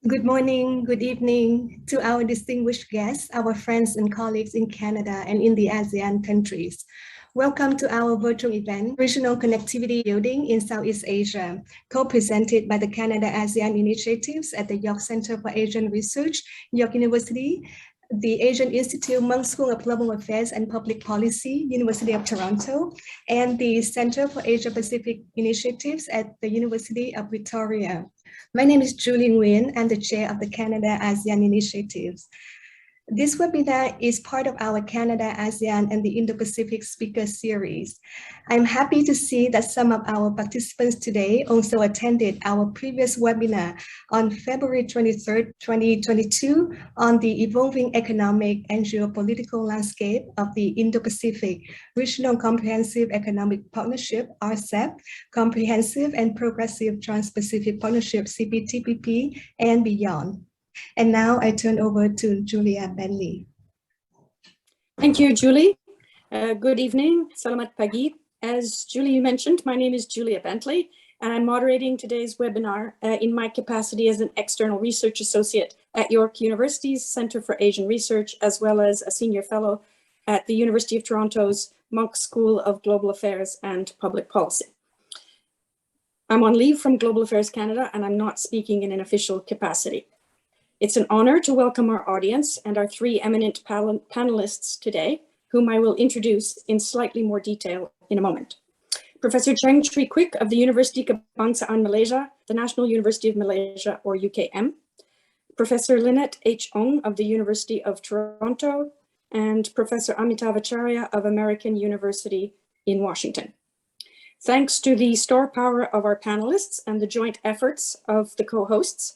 Good morning, good evening to our distinguished guests, our friends and colleagues in Canada and in the ASEAN countries. Welcome to our virtual event, Regional Connectivity Building in Southeast Asia, co-presented by the Canada-ASEAN Initiatives at the York Center for Asian Research, York University, the Asian Institute Munk School of Global Affairs and Public Policy, University of Toronto, and the Center for Asia Pacific Initiatives at the University of Victoria. My name is Julie Nguyen. I'm the chair of the Canada-ASEAN Initiatives. This webinar is part of our Canada, ASEAN, and the Indo-Pacific Speaker Series. I'm happy to see that some of our participants today also attended our previous webinar on February 23rd, 2022 on the evolving economic and geopolitical landscape of the Indo-Pacific Regional Comprehensive Economic Partnership, RCEP, Comprehensive and Progressive Trans-Pacific Partnership, CPTPP, and beyond. And now I turn over to Julia Bentley. Thank you, Julie. Good evening. Salamat pagi. As Julie mentioned, my name is Julia Bentley, and I'm moderating today's webinar in my capacity as an external research associate at York University's Center for Asian Research, as well as a senior fellow at the University of Toronto's Munk School of Global Affairs and Public Policy. I'm on leave from Global Affairs Canada, and I'm not speaking in an official capacity. It's an honor to welcome our audience and our three eminent panelists today, whom I will introduce in slightly more detail in a moment. Professor Cheng-Chwee Kuik of the University Kebangsaan Malaysia, the National University of Malaysia, or UKM. Professor Lynette H. Ong of the University of Toronto, and Professor Amitav Acharya of American University in Washington. Thanks to the star power of our panelists and the joint efforts of the co-hosts,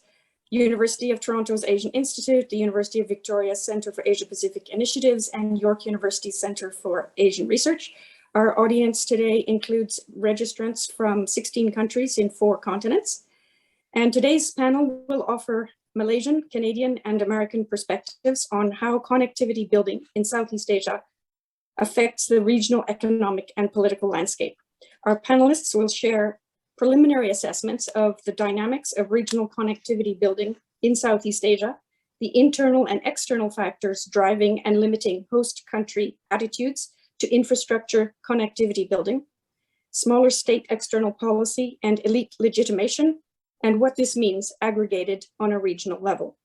University of Toronto's Asian Institute, the University of Victoria's Center for Asia Pacific Initiatives, and York University Center for Asian Research. Our audience today includes registrants from 16 countries in 4 continents. And today's panel will offer Malaysian, Canadian, and American perspectives on how connectivity building in Southeast Asia affects the regional economic and political landscape. Our panelists will share preliminary assessments of the dynamics of regional connectivity building in Southeast Asia, the internal and external factors driving and limiting host country attitudes to infrastructure connectivity building, smaller state external policy and elite legitimation, and what this means aggregated on a regional level.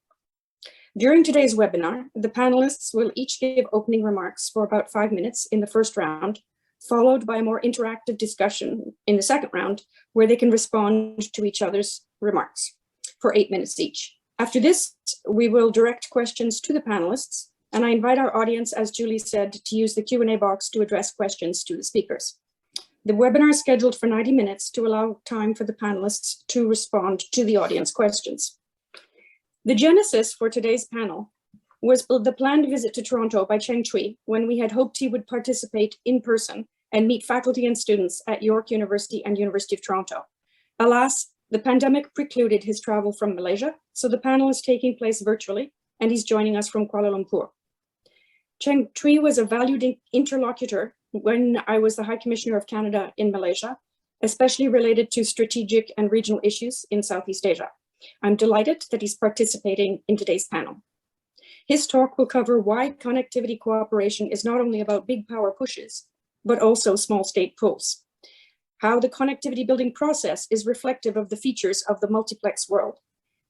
During today's webinar, the panelists will each give opening remarks for about 5 minutes in the first round, followed by a more interactive discussion in the second round, where they can respond to each other's remarks for 8 minutes each. After this, we will direct questions to the panelists, and I invite our audience, as Julie said, to use the Q&A box to address questions to the speakers. The webinar is scheduled for 90 minutes to allow time for the panelists to respond to the audience questions. The genesis for today's panel was the planned visit to Toronto by Cheng-Chwee, when we had hoped he would participate in person and meet faculty and students at York University and University of Toronto. Alas, the pandemic precluded his travel from Malaysia, so the panel is taking place virtually, and he's joining us from Kuala Lumpur. Cheng-Chwee was a valued interlocutor when I was the High Commissioner of Canada in Malaysia, especially related to strategic and regional issues in Southeast Asia. I'm delighted that he's participating in today's panel. His talk will cover why connectivity cooperation is not only about big power pushes, but also small state pulls. How the connectivity building process is reflective of the features of the multiplex world,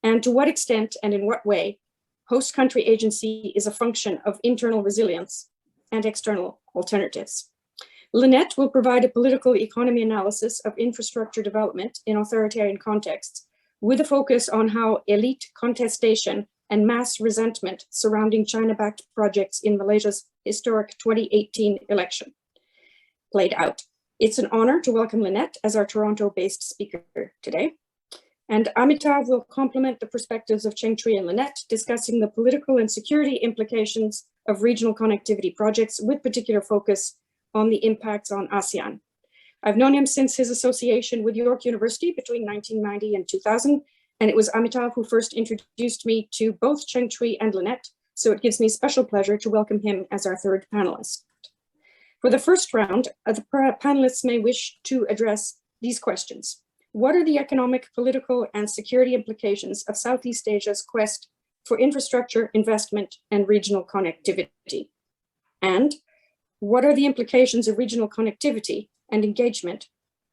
and to what extent and in what way host country agency is a function of internal resilience and external alternatives. Lynette will provide a political economy analysis of infrastructure development in authoritarian contexts, with a focus on how elite contestation and mass resentment surrounding China-backed projects in Malaysia's historic 2018 election played out. It's an honor to welcome Lynette as our Toronto-based speaker today. And Amitav will complement the perspectives of Cheng-Chwee and Lynette, discussing the political and security implications of regional connectivity projects, with particular focus on the impacts on ASEAN. I've known him since his association with York University between 1990 and 2000, and it was Amitav who first introduced me to both Cheng-Chwee and Lynette, so it gives me special pleasure to welcome him as our third panelist. For the first round, the panelists may wish to address these questions. What are the economic, political, and security implications of Southeast Asia's quest for infrastructure, investment, and regional connectivity? And what are the implications of regional connectivity and engagement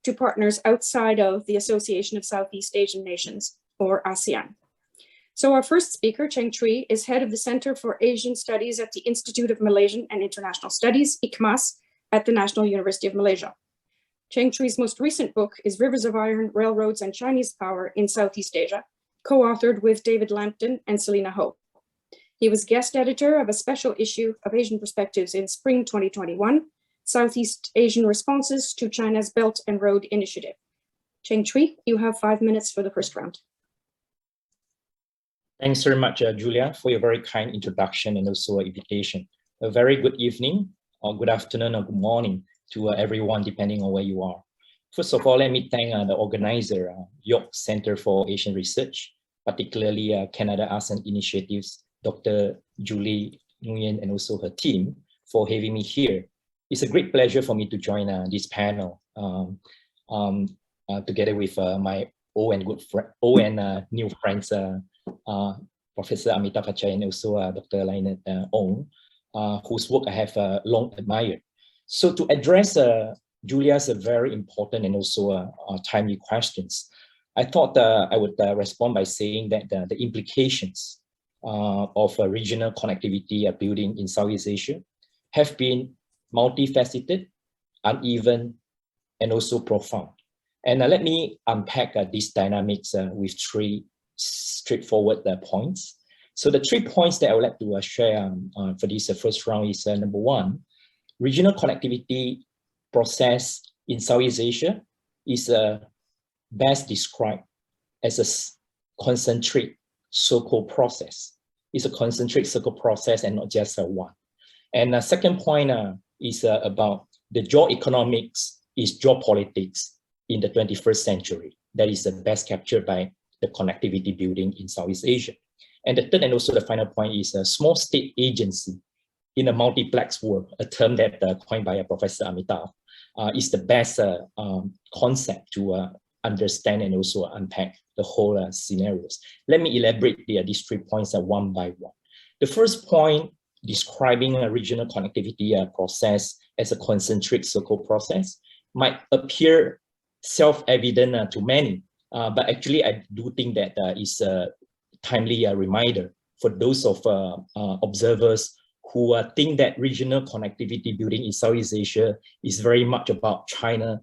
to partners outside of the Association of Southeast Asian Nations, or ASEAN? So our first speaker, Cheng-Chwee, is head of the Center for Asian Studies at the Institute of Malaysian and International Studies, ICMAS, at the National University of Malaysia. Cheng-Chwee's most recent book is Rivers of Iron, Railroads, and Chinese Power in Southeast Asia, co-authored with David Lampton and Selina Ho. He was guest editor of a special issue of Asian Perspectives in spring 2021, Southeast Asian Responses to China's Belt and Road Initiative. Cheng-Chwee, you have 5 minutes for the first round. Thanks very much, Julia, for your very kind introduction and also invitation. A very good evening, or good afternoon, or good morning to everyone, depending on where you are. First of all, let me thank the organizer, York Center for Asian Research, particularly Canada ASEAN Initiatives, Dr. Julie Nguyen, and also her team for having me here. It's a great pleasure for me to join this panel together with my old and new friends, Professor Amitabh Pachai and also Dr. Lionel Ong, whose work I have long admired. So to address Julia's very important and also timely questions, I thought I would respond by saying that the implications of regional connectivity building in Southeast Asia have been multifaceted, uneven, and also profound. And let me unpack these dynamics with three straightforward points. So the 3 points that I would like to share for this first round is number one, regional connectivity process in Southeast Asia is best described as a concentric circle process. It's a concentric circle process and not just one. And the second point is about the geoeconomics is geopolitics in the 21st century. That is best captured by the connectivity building in Southeast Asia. And the third and also the final point is a small state agency in a multiplex world, a term that coined by Professor Amitabh, is the best concept to understand and also unpack the whole scenarios. Let me elaborate these 3 points one by one. The first point, describing a regional connectivity process as a concentric circle process, might appear self-evident to many, but actually I do think that is a timely reminder for those of observers who think that regional connectivity building in Southeast Asia is very much about China,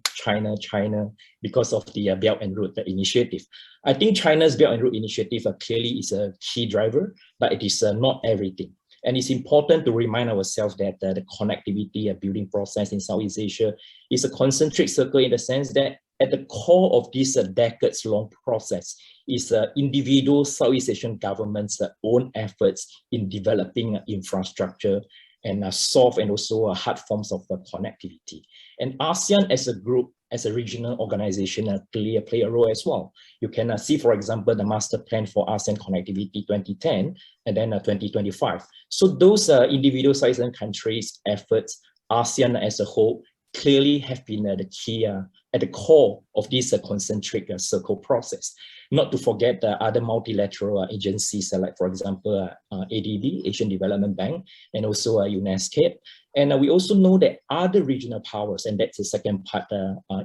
because of the Belt and Road Initiative. I think China's Belt and Road Initiative clearly is a key driver, but it is not everything. And it's important to remind ourselves that the connectivity building process in Southeast Asia is a concentric circle in the sense that at the core of this decades-long process is individual Southeast Asian governments' own efforts in developing infrastructure and soft and also hard forms of connectivity. And ASEAN as a group, as a regional organization, clearly play a role as well. You can see, for example, the Master Plan for ASEAN Connectivity 2010 and then 2025. So those individual Southeast Asian countries' efforts, ASEAN as a whole, clearly have been the key at the core of this concentric circle process. Not to forget the other multilateral agencies like, for example, ADB, Asian Development Bank, and also UNESCO. And we also know that other regional powers, and that's the second part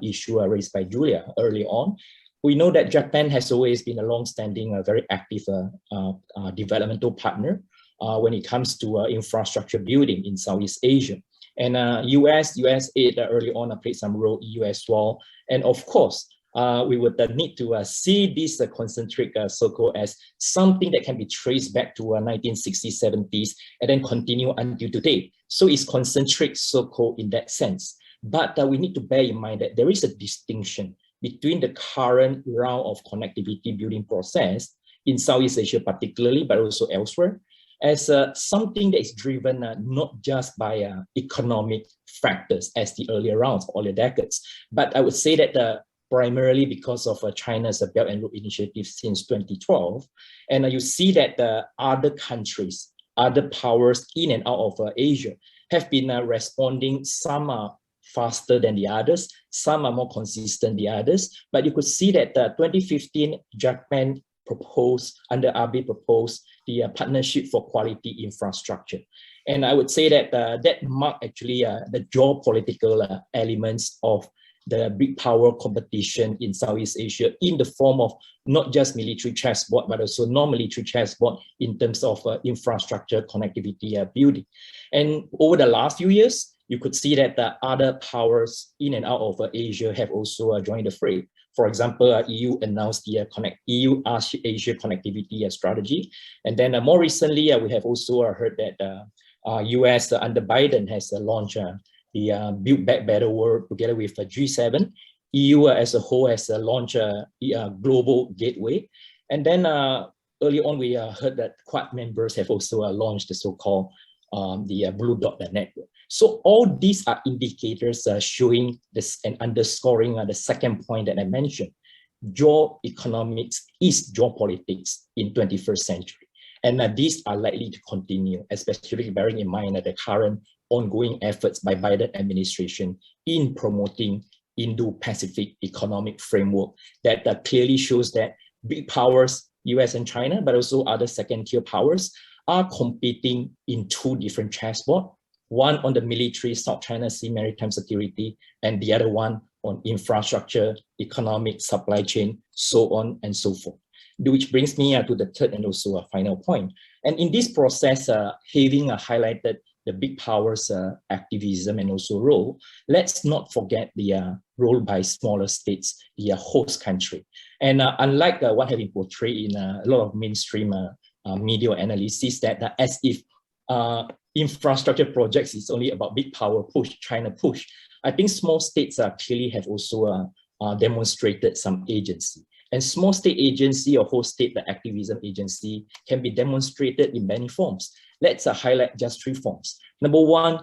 issue raised by Julia early on. We know that Japan has always been a long-standing, very active developmental partner when it comes to infrastructure building in Southeast Asia. And US aid early on played some role, EU as well. And of course, we would need to see this concentric circle as something that can be traced back to 1960s, 70s, and then continue until today. So it's concentric circle in that sense. But we need to bear in mind that there is a distinction between the current round of connectivity building process in Southeast Asia particularly, but also elsewhere, as something that is driven not just by economic factors as the earlier rounds, earlier decades, but I would say that primarily because of China's Belt and Road Initiative since 2012. And you see that other countries, other powers in and out of Asia have been responding some faster than the others. Some are more consistent than the others. But you could see that 2015, Japan proposed, under Abe proposed, the Partnership for Quality Infrastructure. And I would say that that marked actually the geopolitical elements of the big power competition in Southeast Asia in the form of not just military chessboard, but also non-military chessboard in terms of infrastructure, connectivity building. And over the last few years, you could see that the other powers in and out of Asia have also joined the fray. For example, EU announced the EU-Asia connectivity strategy. And then more recently, we have also heard that US under Biden has launched the Build Back Better World together with G7. EU as a whole has launched a global gateway. And then early on, we heard that Quad members have also launched the so-called the Blue Dot Network. So all these are indicators showing this and underscoring the second point that I mentioned. Geoeconomics is geopolitics in 21st century. And these are likely to continue, especially bearing in mind the current ongoing efforts by Biden administration in promoting Indo-Pacific economic framework that clearly shows that big powers, US and China, but also other second-tier powers, are competing in two different chessboards. One on the military, South China Sea maritime security, and the other one on infrastructure, economic, supply chain, so on and so forth. Which brings me to the third and also a final point. And in this process, having highlighted the big powers' activism and also role, let's not forget the role by smaller states, the host country. And unlike what has been portrayed in a lot of mainstream media analysis, that as if infrastructure projects is only about big power push, China push, I think small states clearly have also demonstrated some agency. And small state agency or host state activism agency can be demonstrated in many forms. Let's highlight just three forms. Number one,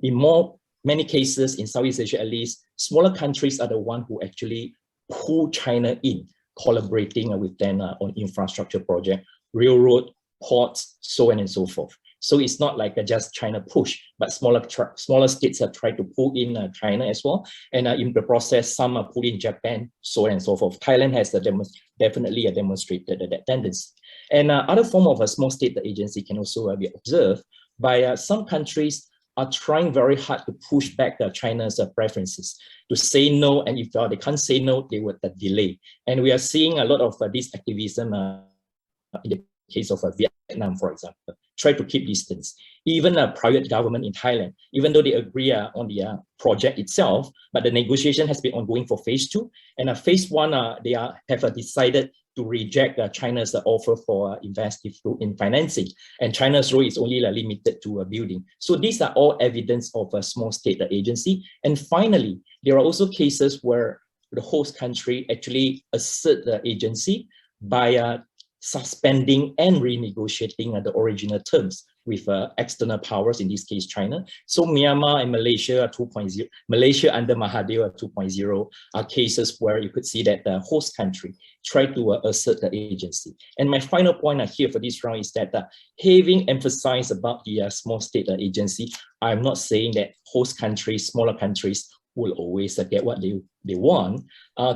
in many cases in Southeast Asia at least, smaller countries are the ones who actually pull China in, collaborating with them on infrastructure project, railroad, ports, so on and so forth. So it's not like just China push, but smaller states are trying to pull in China as well. And in the process, some are pulling Japan, so on and so forth. Thailand has definitely demonstrated that tendency. And other form of a small state agency can also be observed by some countries are trying very hard to push back China's preferences, to say no, and if they can't say no, they would delay. And we are seeing a lot of this activism in the case of Vietnam, for example, try to keep distance. Even a private government in Thailand, even though they agree on the project itself, but the negotiation has been ongoing for phase 2. And phase 1, they have decided to reject China's offer for investing in financing. And China's role is only limited to building. So these are all evidence of a small state agency. And finally, there are also cases where the host country actually assert the agency by suspending and renegotiating the original terms with external powers, in this case, China. So Myanmar and Malaysia 2.0, Malaysia under Mahathir 2.0 are cases where you could see that the host country tried to assert the agency. And my final point here for this round is that having emphasized about the small state agency, I'm not saying that host countries, smaller countries will always get what they want.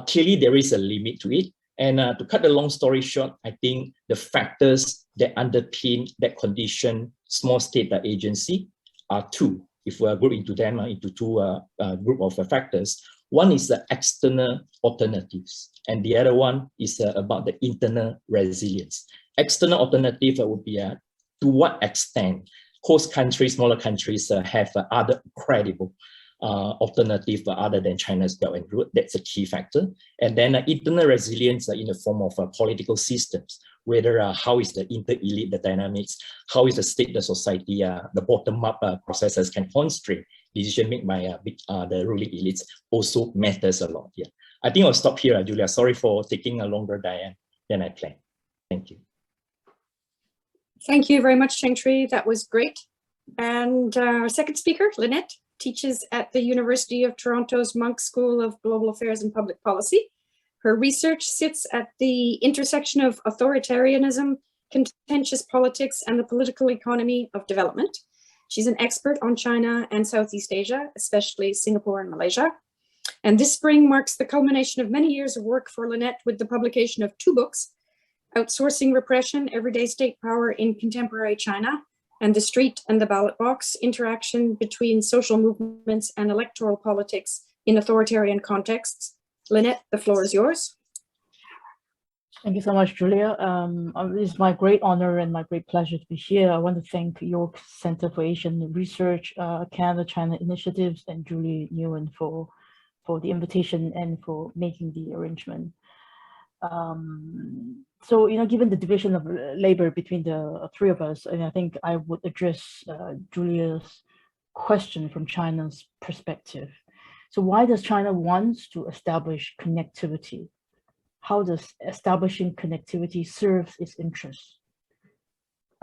Clearly, there is a limit to it. And to cut the long story short, I think the factors that underpin that condition small state agency are two. If we group into them into two group of factors, one is the external alternatives, and the other one is about the internal resilience. External alternative would be to what extent host countries, smaller countries have other credible alternative other than China's Belt and Road. That's a key factor. And then internal resilience in the form of political systems, whether how is the inter-elite, the dynamics, how is the state, the society, the bottom-up processes can constrain decision made by the ruling elites also matters a lot. Yeah, I think I'll stop here, Julia. Sorry for taking a longer than I planned. Thank you. Thank you very much, Cheng-Chwee. That was great. And our second speaker, Lynette, teaches at the University of Toronto's Monk School of Global Affairs and Public Policy. Her research sits at the intersection of authoritarianism, contentious politics, and the political economy of development. She's an expert on China and Southeast Asia, especially Singapore and Malaysia. And this spring marks the culmination of many years of work for Lynette with the publication of 2 books, Outsourcing Repression, Everyday State Power in Contemporary China, and The Street and the Ballot Box, Interaction Between Social Movements and Electoral Politics in Authoritarian Contexts. Lynette, the floor is yours. Thank you so much, Julia. It's my great honor and my great pleasure to be here. I want to thank York Center for Asian Research, Canada-China Initiatives, and Julie Nguyen for the invitation and for making the arrangement. So, given the division of labor between the 3 of us, and I think I would address Julia's question from China's perspective. So why does China want to establish connectivity? How does establishing connectivity serve its interests?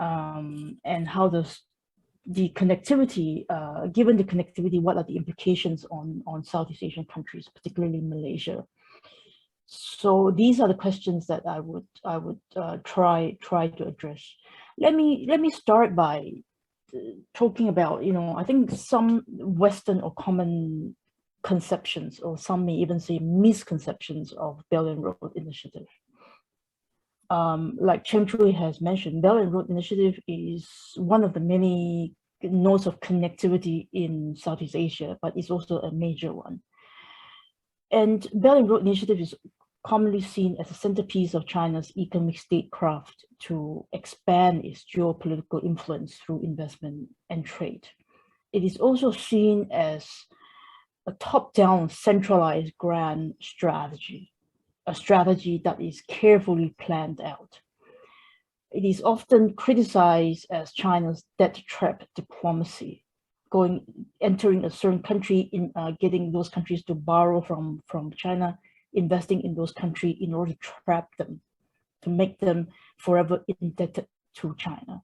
And how does the connectivity, given the connectivity, what are the implications on Southeast Asian countries, particularly Malaysia? So these are the questions that I would try to address. Let me start by talking about, I think some Western or common conceptions, or some may even say misconceptions, of Belt and Road Initiative. Like Cheng-Chwee has mentioned, Belt and Road Initiative is one of the many nodes of connectivity in Southeast Asia, but it's also a major one. And Belt and Road Initiative is commonly seen as a centerpiece of China's economic statecraft to expand its geopolitical influence through investment and trade. It is also seen as a top-down, centralized grand strategy, a strategy that is carefully planned out. It is often criticized as China's debt trap diplomacy, entering a certain country, getting those countries to borrow from China, investing in those countries in order to trap them, to make them forever indebted to China.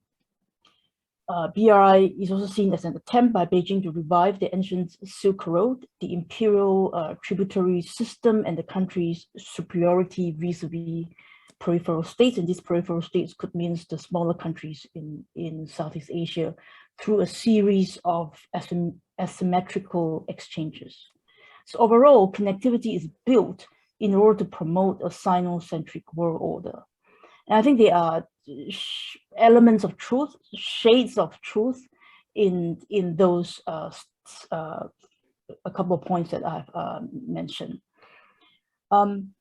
BRI is also seen as an attempt by Beijing to revive the ancient Silk Road, the imperial tributary system, and the country's superiority vis-a-vis peripheral states. And these peripheral states could mean the smaller countries in Southeast Asia through a series of asymmetrical exchanges. So overall, connectivity is built in order to promote a Sino-centric world order. And I think there are elements of truth, shades of truth in those a couple of points that I've mentioned. And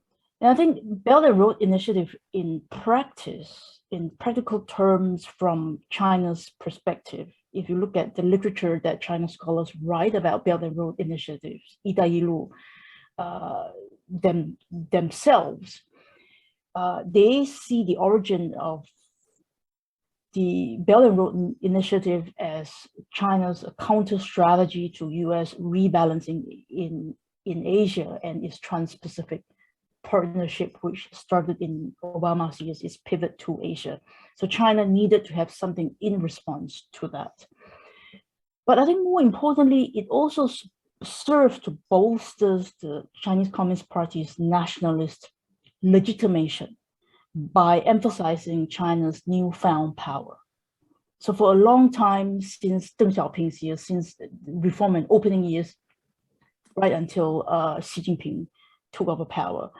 I think Belt and Road Initiative in practice, in practical terms from China's perspective, if you look at the literature that China scholars write about Belt and Road Initiatives, 一带一路, themselves, they see the origin of the Belt and Road Initiative as China's counter strategy to US rebalancing in Asia and its Trans-Pacific partnership, which started in Obama's years, its pivot to Asia. So China needed to have something in response to that. But I think more importantly, it also serves to bolster the Chinese Communist Party's nationalist legitimation by emphasizing China's newfound power. So for a long time, since Deng Xiaoping's years, since reform and opening years, right until Xi Jinping took over power,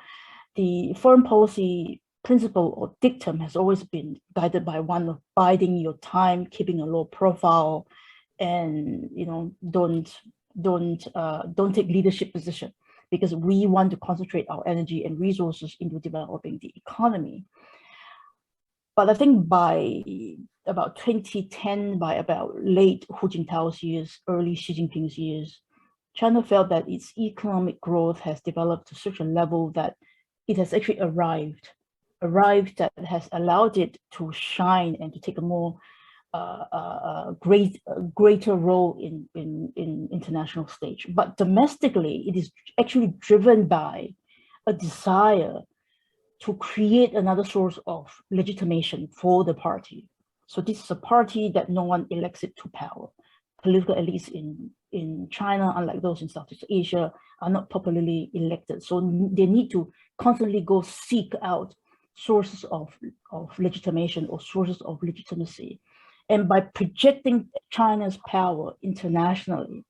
the foreign policy principle or dictum has always been guided by one of biding your time, keeping a low profile, and don't take leadership position, because we want to concentrate our energy and resources into developing the economy. But I think by about 2010, by about late Hu Jintao's years, early Xi Jinping's years, China felt that its economic growth has developed to such a level that it has actually arrived that has allowed it to shine and to take a more greater role in international stage. But domestically, it is actually driven by a desire to create another source of legitimation for the party. So this is a party that no one elects it to power. Political elites in China, unlike those in Southeast Asia, are not popularly elected. So they need to constantly go seek out sources of legitimation or sources of legitimacy. And by projecting China's power internationally,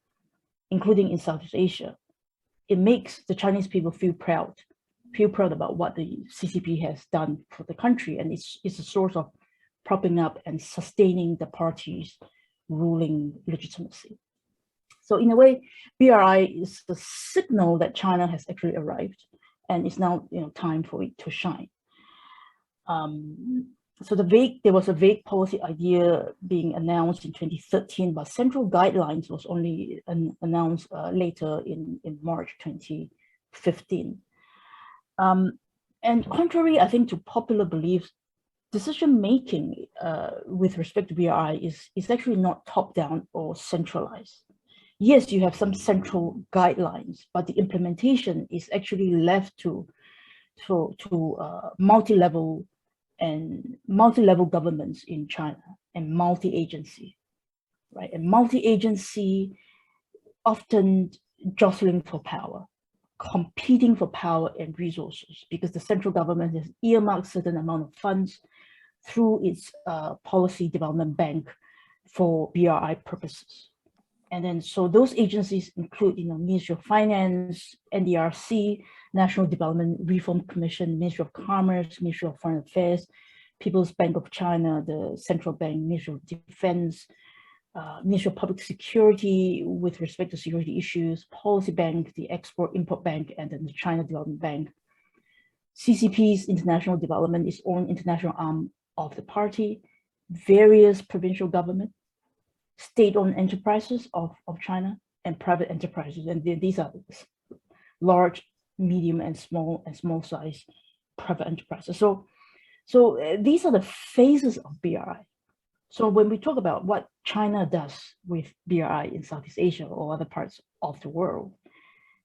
including in Southeast Asia, it makes the Chinese people feel proud about what the CCP has done for the country. And it's a source of propping up and sustaining the party's ruling legitimacy. So in a way, BRI is the signal that China has actually arrived, and it's now time for it to shine. So there was a vague policy idea being announced in 2013, but central guidelines was only announced later in March 2015. And contrary, I think, to popular beliefs, decision-making with respect to BRI is actually not top-down or centralized. Yes, you have some central guidelines, but the implementation is actually left to multi-level governments in China and multi-agency, right? And multi-agency often jostling for power, competing for power and resources, because the central government has earmarked a certain amount of funds through its policy development bank for BRI purposes. And then, so those agencies include, Ministry of Finance, NDRC, National Development Reform Commission, Ministry of Commerce, Ministry of Foreign Affairs, People's Bank of China, the Central Bank, Ministry of Defense, Ministry of Public Security with respect to security issues, Policy Bank, the Export-Import Bank, and then the China Development Bank. CCP's international development is own international arm of the party, various provincial government, state-owned enterprises of China, and private enterprises. And these are large, medium, and small size private enterprises. So these are the phases of BRI. So when we talk about what China does with BRI in Southeast Asia or other parts of the world,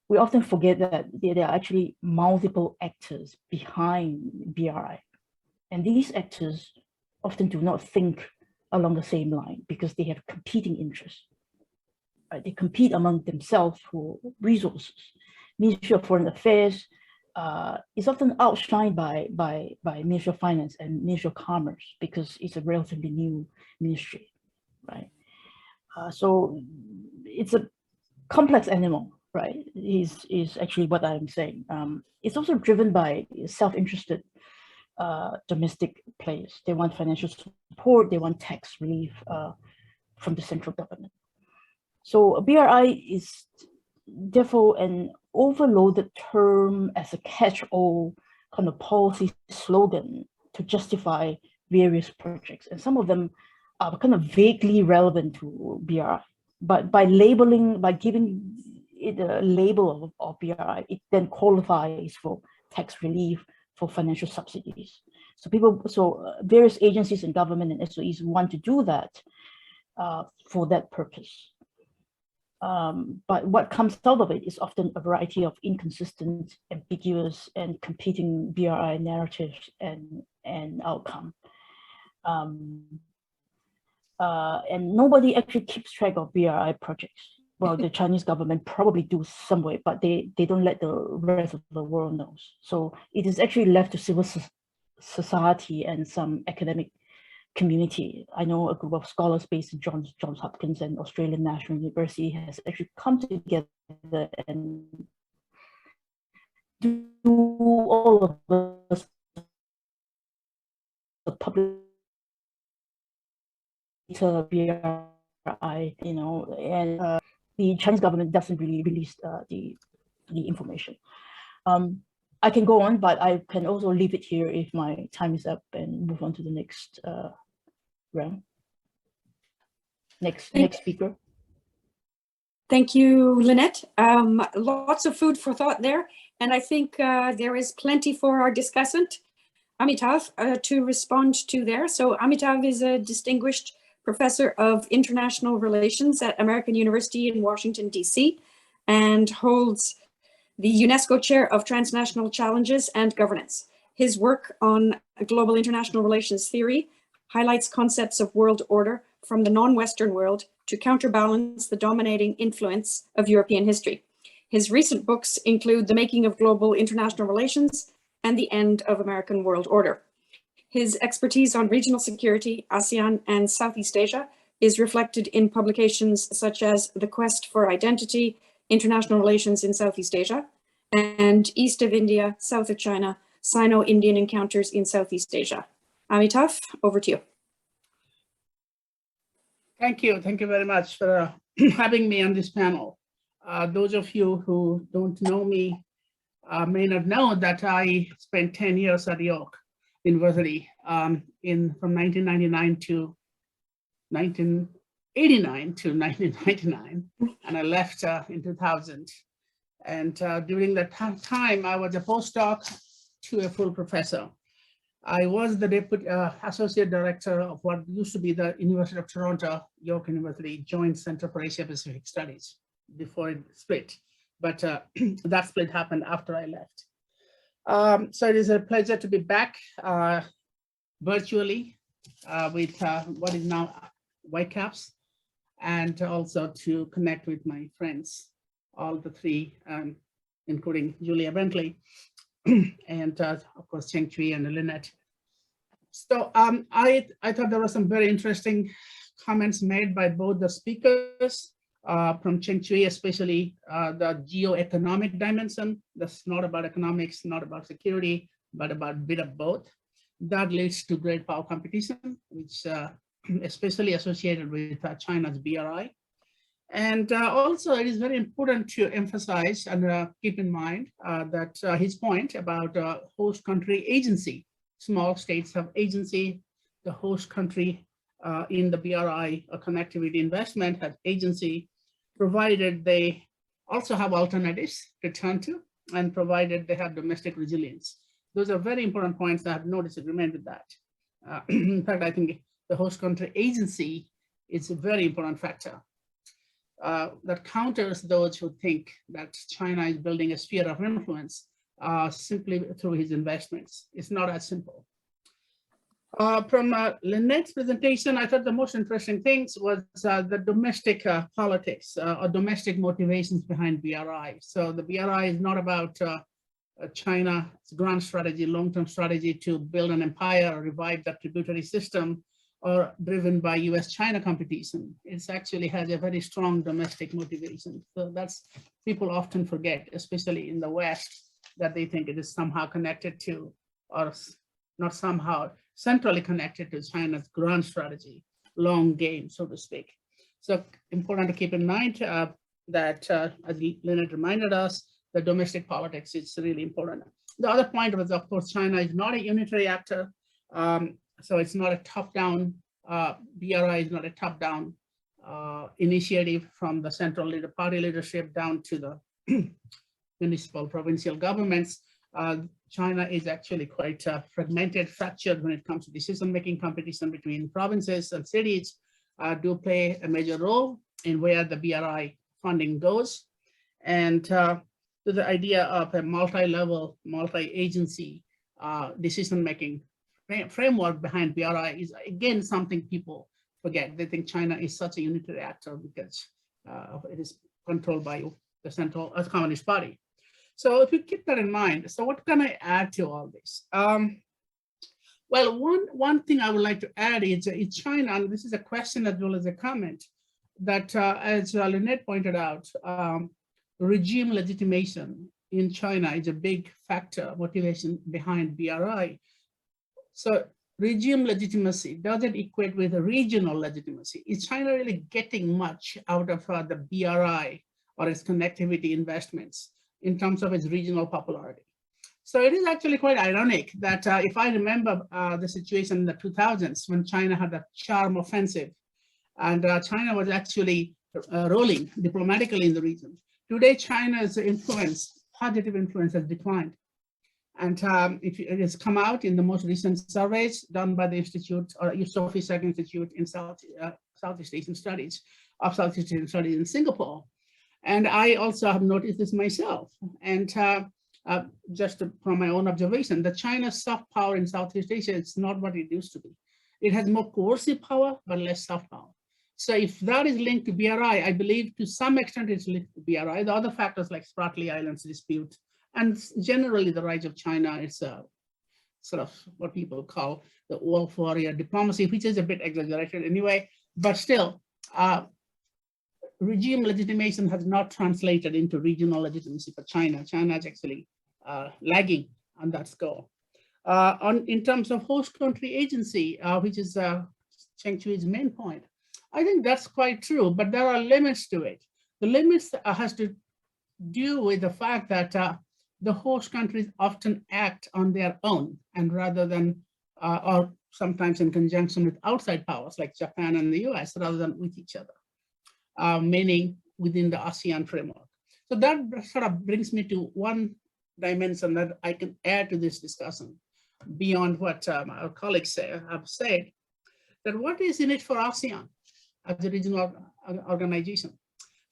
we often forget that there are actually multiple actors behind BRI. And these actors often do not think along the same line because they have competing interests. Right? They compete among themselves for resources. Ministry of Foreign Affairs is often outshined by Ministry of Finance and Ministry of Commerce because it's a relatively new ministry, right? So it's a complex animal, right? Is actually what I'm saying. It's also driven by self-interested domestic players. They want financial support, they want tax relief from the central government. So BRI is therefore an overloaded term as a catch-all kind of policy slogan to justify various projects. And some of them are kind of vaguely relevant to BRI. But by giving it a label of BRI, it then qualifies for tax relief, for financial subsidies. So various agencies and government and SOEs want to do that for that purpose. But what comes out of it is often a variety of inconsistent, ambiguous, and competing BRI narratives and outcome. And nobody actually keeps track of BRI projects. Well, the Chinese government probably do some way, but they don't let the rest of the world know. So it is actually left to civil society and some academic community. I know a group of scholars based in Johns Hopkins and Australian National University has actually come together and do all of this the public BRI, and the Chinese government doesn't really release the information. I can go on, but I can also leave it here if my time is up and move on to the next round. Next speaker. Thank you, Lynette. Lots of food for thought there. And I think there is plenty for our discussant, Amitav, to respond to there. So Amitav is a distinguished professor of international relations at American University in Washington, D.C., and holds the UNESCO Chair of Transnational Challenges and Governance. His work on global international relations theory highlights concepts of world order from the non-Western world to counterbalance the dominating influence of European history. His recent books include The Making of Global International Relations and The End of American World Order. His expertise on regional security, ASEAN, and Southeast Asia is reflected in publications such as The Quest for Identity, International Relations in Southeast Asia, and East of India, South of China, Sino-Indian Encounters in Southeast Asia. Amitav, over to you. Thank you. Thank you very much for having me on this panel. Those of you who don't know me may not know that I spent 10 years at York University from 1999 to 1989 to 1999, and I left in 2000. And during that time, I was a postdoc to a full professor. I was the deputy associate director of what used to be the University of Toronto, York University Joint Center for Asia Pacific Studies before it split. But that split happened after I left. So it is a pleasure to be back virtually with what is now Whitecaps, and also to connect with my friends, all the three, including Julia Bentley, and of course, Cheng-Chwee and Lynette. So I thought there were some very interesting comments made by both the speakers, from Cheng-Chwee, especially the geo-economic dimension. That's not about economics, not about security, but about a bit of both. That leads to great power competition, which especially associated with China's BRI. And also, it is very important to emphasize and keep in mind that his point about host country agency. Small states have agency. The host country in the BRI connectivity investment has agency, provided they also have alternatives to turn to, and provided they have domestic resilience. Those are very important points. I have no disagreement with that. In fact, I think the host country agency is a very important factor. That counters those who think that China is building a sphere of influence simply through his investments. It's not as simple. From Lynette's presentation, I thought the most interesting things was the domestic politics or domestic motivations behind BRI. So the BRI is not about China's grand strategy, long-term strategy to build an empire or revive that tributary system, or driven by US-China competition. It actually has a very strong domestic motivation. So that's, people often forget, especially in the West, that they think it is somehow connected to, or not somehow, centrally connected to China's grand strategy, long game, so to speak. So important to keep in mind that, as Lynette reminded us, the domestic politics is really important. The other point was, of course, China is not a unitary actor. So it's not a top-down, BRI is not a top-down initiative from the central party leadership down to the municipal, provincial governments. China is actually quite fragmented, fractured when it comes to decision-making. Competition between provinces and cities do play a major role in where the BRI funding goes. And to the idea of a multi-level, multi-agency decision-making framework behind BRI is, again, something people forget. They think China is such a unitary actor because it is controlled by the Central Communist Party. So if you keep that in mind, so what can I add to all this? Well, one thing I would like to add is China, and this is a question as well as a comment, that as Lynette pointed out, regime legitimation in China is a big factor, motivation behind BRI. So regime legitimacy, does it equate with a regional legitimacy? Is China really getting much out of the BRI or its connectivity investments in terms of its regional popularity? So it is actually quite ironic that if I remember the situation in the 2000s when China had the charm offensive, and China was actually rolling diplomatically in the region. Today, China's influence, positive influence, has declined. And it has come out in the most recent surveys done by the Institute, or Sophie Second Institute in Southeast Asian Studies, of Southeast Asian Studies in Singapore. And I also have noticed this myself. And just from my own observation, that China's soft power in Southeast Asia is not what it used to be. It has more coercive power, but less soft power. So if that is linked to BRI, I believe to some extent it's linked to BRI. The other factors like Spratly Islands dispute, and generally the rise of China itself. sort of what people call the wolf warrior diplomacy, which is a bit exaggerated anyway, but still, regime legitimation has not translated into regional legitimacy for China. China is actually lagging on that score. In terms of host country agency, which is Cheng-Chwee's main point, I think that's quite true, but there are limits to it. The limits has to do with the fact that the host countries often act on their own, and rather than, or sometimes in conjunction with outside powers like Japan and the US, rather than with each other, meaning within the ASEAN framework. So that sort of brings me to one dimension that I can add to this discussion beyond what our colleagues have said, that what is in it for ASEAN as a regional organization?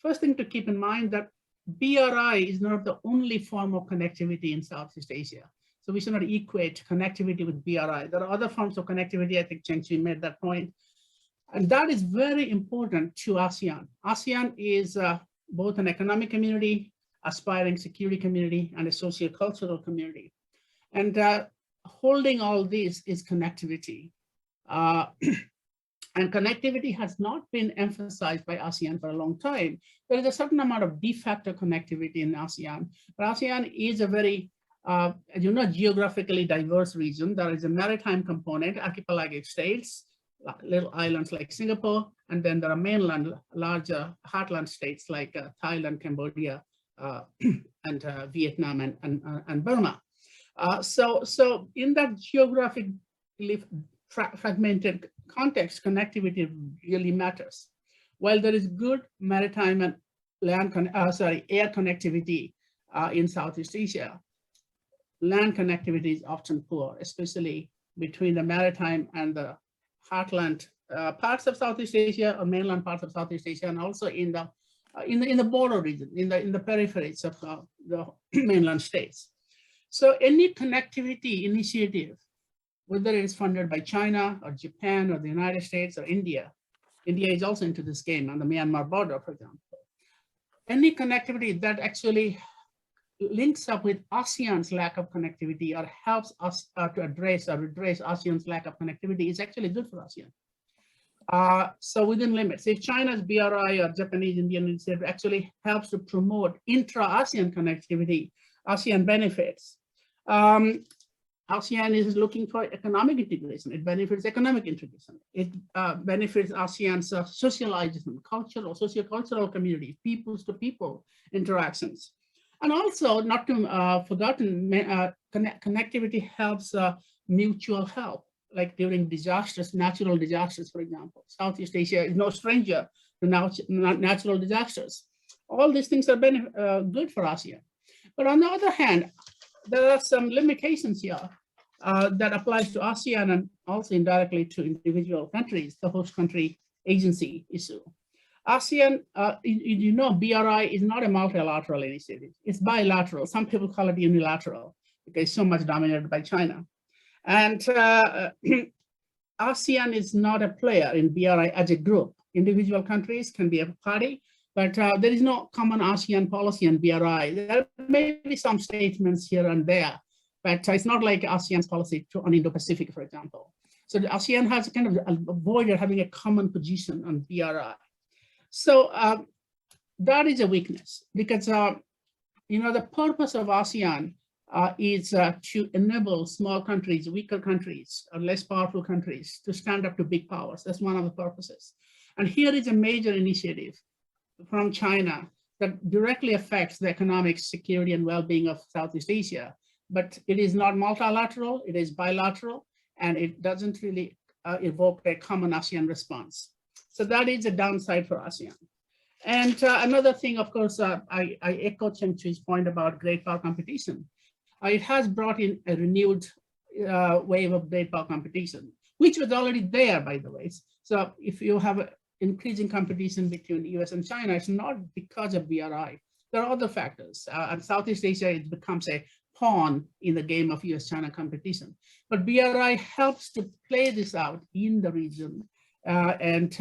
First thing to keep in mind that BRI is not the only form of connectivity in Southeast Asia. So we should not equate connectivity with BRI. There are other forms of connectivity. I think Cheng-Chwee made that point. And that is very important to ASEAN. ASEAN is both an economic community, aspiring security community, and a socio-cultural community. And holding all this is connectivity. And connectivity has not been emphasized by ASEAN for a long time. There is a certain amount of de facto connectivity in ASEAN, but ASEAN is a very, geographically diverse region. There is a maritime component, archipelagic states, little islands like Singapore, and then there are mainland, larger heartland states like Thailand, Cambodia, and Vietnam and Burma. So in that geographically fragmented context, connectivity really matters. While there is good maritime and air connectivity in Southeast Asia, land connectivity is often poor, especially between the maritime and the heartland parts of Southeast Asia, or mainland parts of Southeast Asia, and also in the border region, in the peripheries of the mainland states. So any connectivity initiative, whether it is funded by China or Japan or the United States or India is also into this game on the Myanmar border, for example. Any connectivity that actually links up with ASEAN's lack of connectivity or helps us to address or redress ASEAN's lack of connectivity is actually good for ASEAN. So within limits, if China's BRI or Japanese Indian initiative actually helps to promote intra-ASEAN connectivity, Asean benefits. ASEAN is looking for economic integration. It benefits economic integration. It benefits ASEAN's socialization, cultural, socio-cultural community, people-to-people interactions. And also, not to forgotten, connectivity helps mutual help, like during disasters, natural disasters, for example. Southeast Asia is no stranger to natural disasters. All these things are good for ASEAN. But on the other hand, there are some limitations here that applies to ASEAN and also indirectly to individual countries, the host country agency issue. ASEAN, BRI is not a multilateral initiative. It's bilateral. Some people call it unilateral because it's so much dominated by China. And ASEAN is not a player in BRI as a group. Individual countries can be a party, but there is no common ASEAN policy on BRI. There may be some statements here and there, but it's not like ASEAN's policy on Indo-Pacific, for example. So the ASEAN has kind of avoided having a common position on BRI. So that is a weakness because, the purpose of ASEAN is to enable small countries, weaker countries, or less powerful countries to stand up to big powers. That's one of the purposes. And here is a major initiative from China that directly affects the economic security and well-being of Southeast Asia. But it is not multilateral, it is bilateral, and it doesn't really evoke a common ASEAN response. So that is a downside for ASEAN. And another thing, of course, I echo Cheng-Chwee's point about great power competition. It has brought in a renewed wave of great power competition, which was already there, by the way. So if you have increasing competition between the US and China, it's not because of BRI. There are other factors. And Southeast Asia, it becomes a pawn in the game of US-China competition. But BRI helps to play this out in the region. And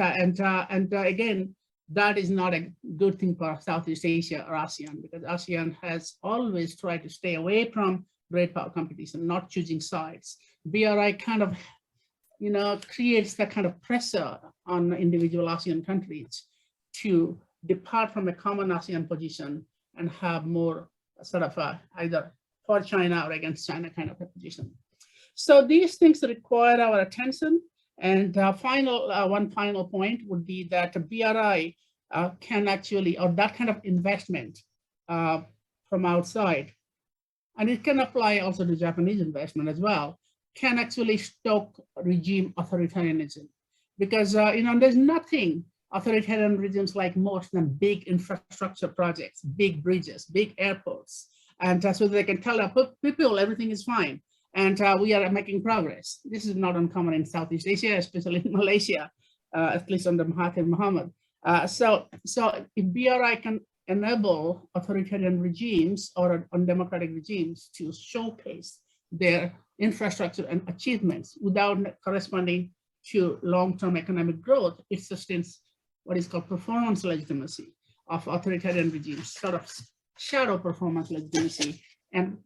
again, that is not a good thing for Southeast Asia or ASEAN, because ASEAN has always tried to stay away from great power competition, not choosing sides. BRI kind of, creates that kind of pressure on individual ASEAN countries to depart from a common ASEAN position and have more sort of either for China or against China kind of a position. So these things require our attention. And one final point would be that BRI can actually, or that kind of investment from outside, and it can apply also to Japanese investment as well, can actually stoke regime authoritarianism. Because there's nothing authoritarian regimes like most than big infrastructure projects, big bridges, big airports. And so they can tell people everything is fine. And we are making progress. This is not uncommon in Southeast Asia, especially in Malaysia, at least under Mahathir Mohamad. So if BRI can enable authoritarian regimes or undemocratic regimes to showcase their infrastructure and achievements without corresponding to long-term economic growth, it sustains what is called performance legitimacy of authoritarian regimes, sort of shadow performance legitimacy, and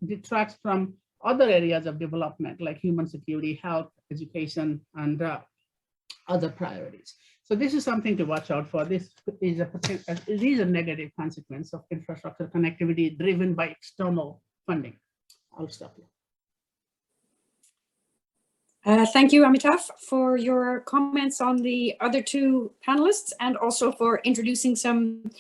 detracts from other areas of development like human security, health, education, and other priorities. So this is something to watch out for. This is a negative consequence of infrastructure connectivity driven by external funding. I'll stop here. Thank you, Amitav, for your comments on the other two panelists and also for introducing some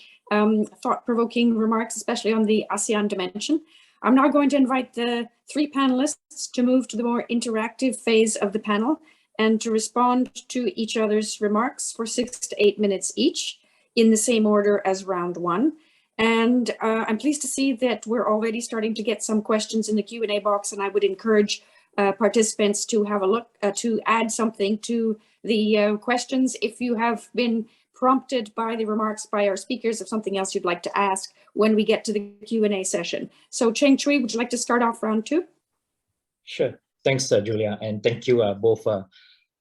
thought-provoking remarks, especially on the ASEAN dimension. I'm now going to invite the three panelists to move to the more interactive phase of the panel and to respond to each other's remarks for 6 to 8 minutes each in the same order as round one. And I'm pleased to see that we're already starting to get some questions in the Q&A box, and I would encourage participants to have a look, to add something to the questions. If you have been prompted by the remarks by our speakers of something else you'd like to ask when we get to the Q&A session. So Cheng-Chwee, would you like to start off round two? Sure. Thanks, Julia. And thank you both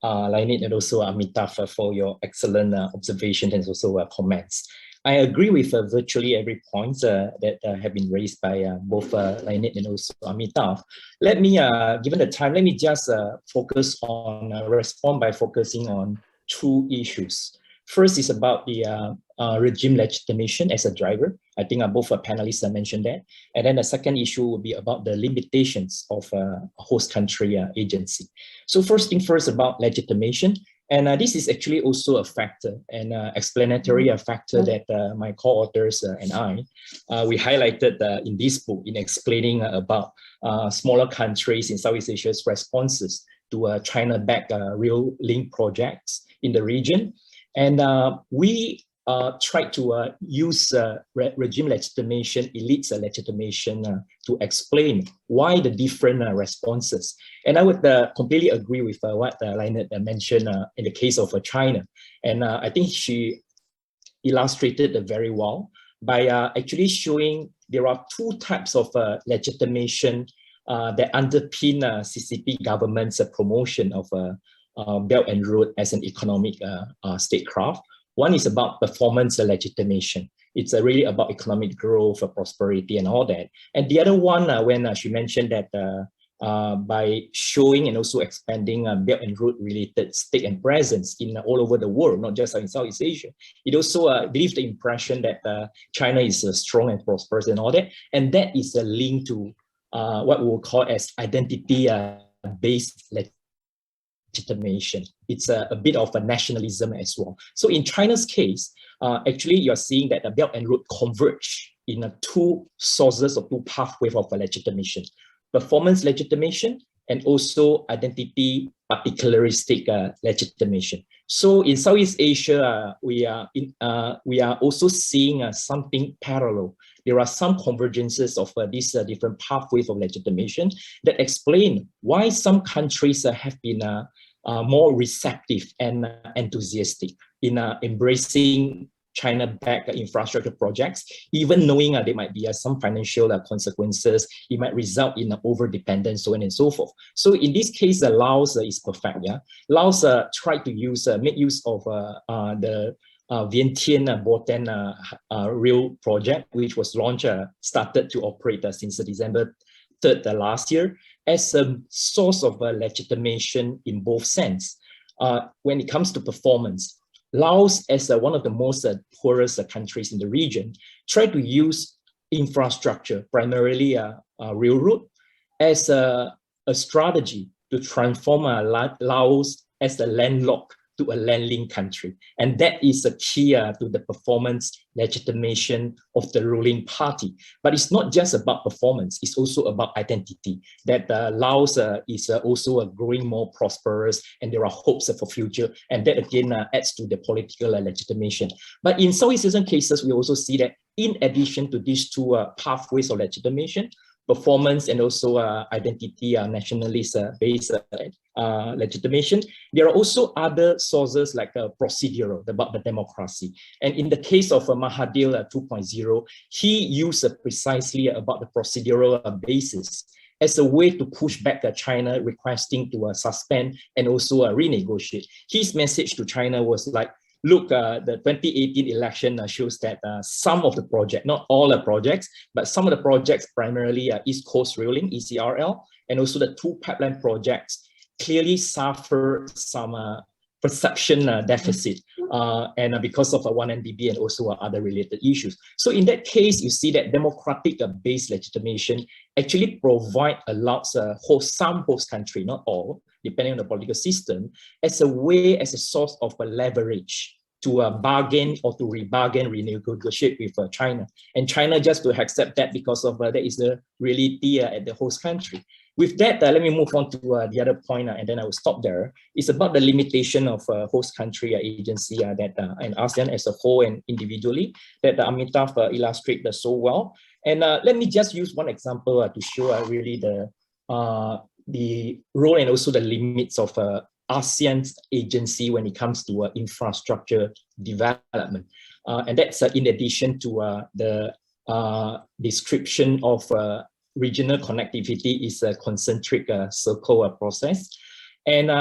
Lainit and also Amitav for your excellent observations and also comments. I agree with virtually every point that have been raised by both Lainit and also Amitav. Let me, given the time, let me just focus on, respond by focusing on two issues. First is about the regime legitimation as a driver. I think both panelists mentioned that. And then the second issue will be about the limitations of a host country agency. So first thing first about legitimation. And this is actually also a factor and explanatory factor that my co-authors and I, we highlighted in this book in explaining about smaller countries in Southeast Asia's responses to China-backed real link projects in the region. And we tried to use regime legitimation, elites legitimation to explain why the different responses. And I would completely agree with what Lainit mentioned in the case of China. And I think she illustrated it very well by actually showing there are two types of legitimation that underpin CCP government's promotion of Belt and Road as an economic statecraft. One is about performance legitimation. It's really about economic growth, prosperity, and all that. And the other one, when she mentioned that by showing and also expanding Belt and Road related stake and presence in all over the world, not just in Southeast Asia, it also gives the impression that China is strong and prosperous and all that. And that is a link to what we will call as identity-based legitimation. It's a bit of a nationalism as well. So in China's case, actually you're seeing that the Belt and Road converge in two sources or two pathways of legitimation: performance legitimation and also identity particularistic legitimation. So in Southeast Asia, we are also seeing something parallel. There are some convergences of these different pathways of legitimation that explain why some countries have been more receptive and enthusiastic in embracing China-backed infrastructure projects, even knowing there might be some financial consequences, it might result in over-dependence, so on and so forth. So in this case, Laos is perfect. Yeah, Laos tried to make use of the Vientiane Botan rail project, which was started to operate since December last year as a source of legitimation in both sense. When it comes to performance, Laos, as one of the most poorest countries in the region, tried to use infrastructure, primarily railroad, as a strategy to transform Laos as a landlocked to a landlink country. And that is a key to the performance legitimation of the ruling party. But it's not just about performance, it's also about identity, that Laos is also growing more prosperous and there are hopes for future. And that again adds to the political legitimation. But in Southeast Asian cases, we also see that in addition to these two pathways of legitimation, performance and also identity, nationalist-based legitimation, there are also other sources like procedural, about the democracy. And in the case of Mahathir 2.0, he used precisely about the procedural basis as a way to push back China requesting to suspend and also renegotiate. His message to China was like, look, the 2018 election shows that some of the projects, not all the projects, but some of the projects, primarily East Coast Railing, ECRL, and also the two pipeline projects, clearly suffer some perception deficit and because of 1MDB and also other related issues. So in that case, you see that democratic based legitimation actually allows some host country, not all, depending on the political system, as a way, as a source of leverage to bargain or to renegotiate with China. And China just to accept that because of that is the reality at the host country. With that, let me move on to the other point, and then I will stop there. It's about the limitation of host country agency that and ASEAN as a whole and individually that Amitav illustrated so well. And let me just use one example to show really the role and also the limits of ASEAN's agency when it comes to infrastructure development. And that's in addition to the description of regional connectivity is a concentric circle process. And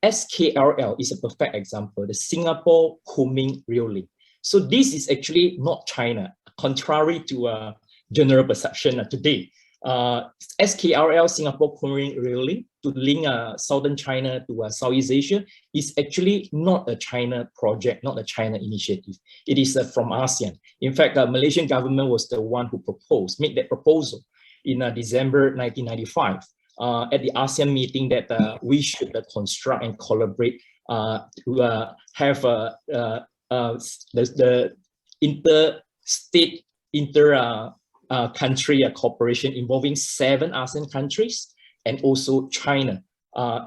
SKRL is a perfect example, the Singapore Kunming Rail Link. So this is actually not China, contrary to general perception today. SKRL, Singapore Kunming Rail Link, to link southern China to Southeast Asia is actually not a China project, not a China initiative. It is from ASEAN. In fact, the Malaysian government was the one who made that proposal in December 1995 at the ASEAN meeting that we should construct and collaborate to have the interstate, country cooperation involving 7 ASEAN countries and also China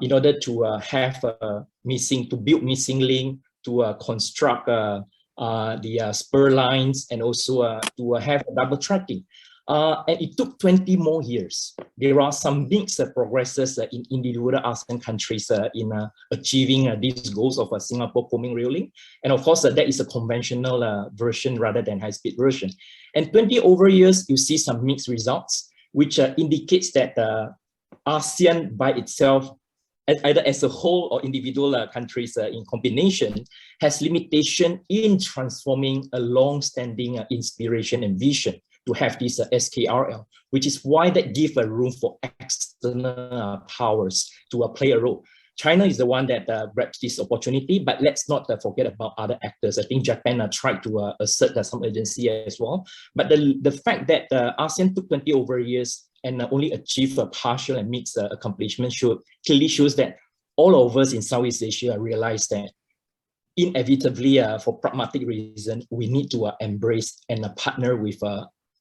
in order to have to build missing link, to construct the spur lines and also to have double tracking. And it took 20 more years. There are some big progresses in individual ASEAN countries in achieving these goals of Singapore Kunming Rail Link. And of course, that is a conventional version rather than high-speed version. And 20 over years, you see some mixed results, which indicates that ASEAN by itself, either as a whole or individual countries in combination, has limitation in transforming a long-standing inspiration and vision to have this SKRL, which is why that gives a room for external powers to play a role. China is the one that grabs this opportunity, but let's not forget about other actors. I think Japan tried to assert some urgency as well. But the fact that ASEAN took 20 over years and only achieved a partial and mixed accomplishment clearly shows that all of us in Southeast Asia realize that inevitably, for pragmatic reasons, we need to embrace and partner with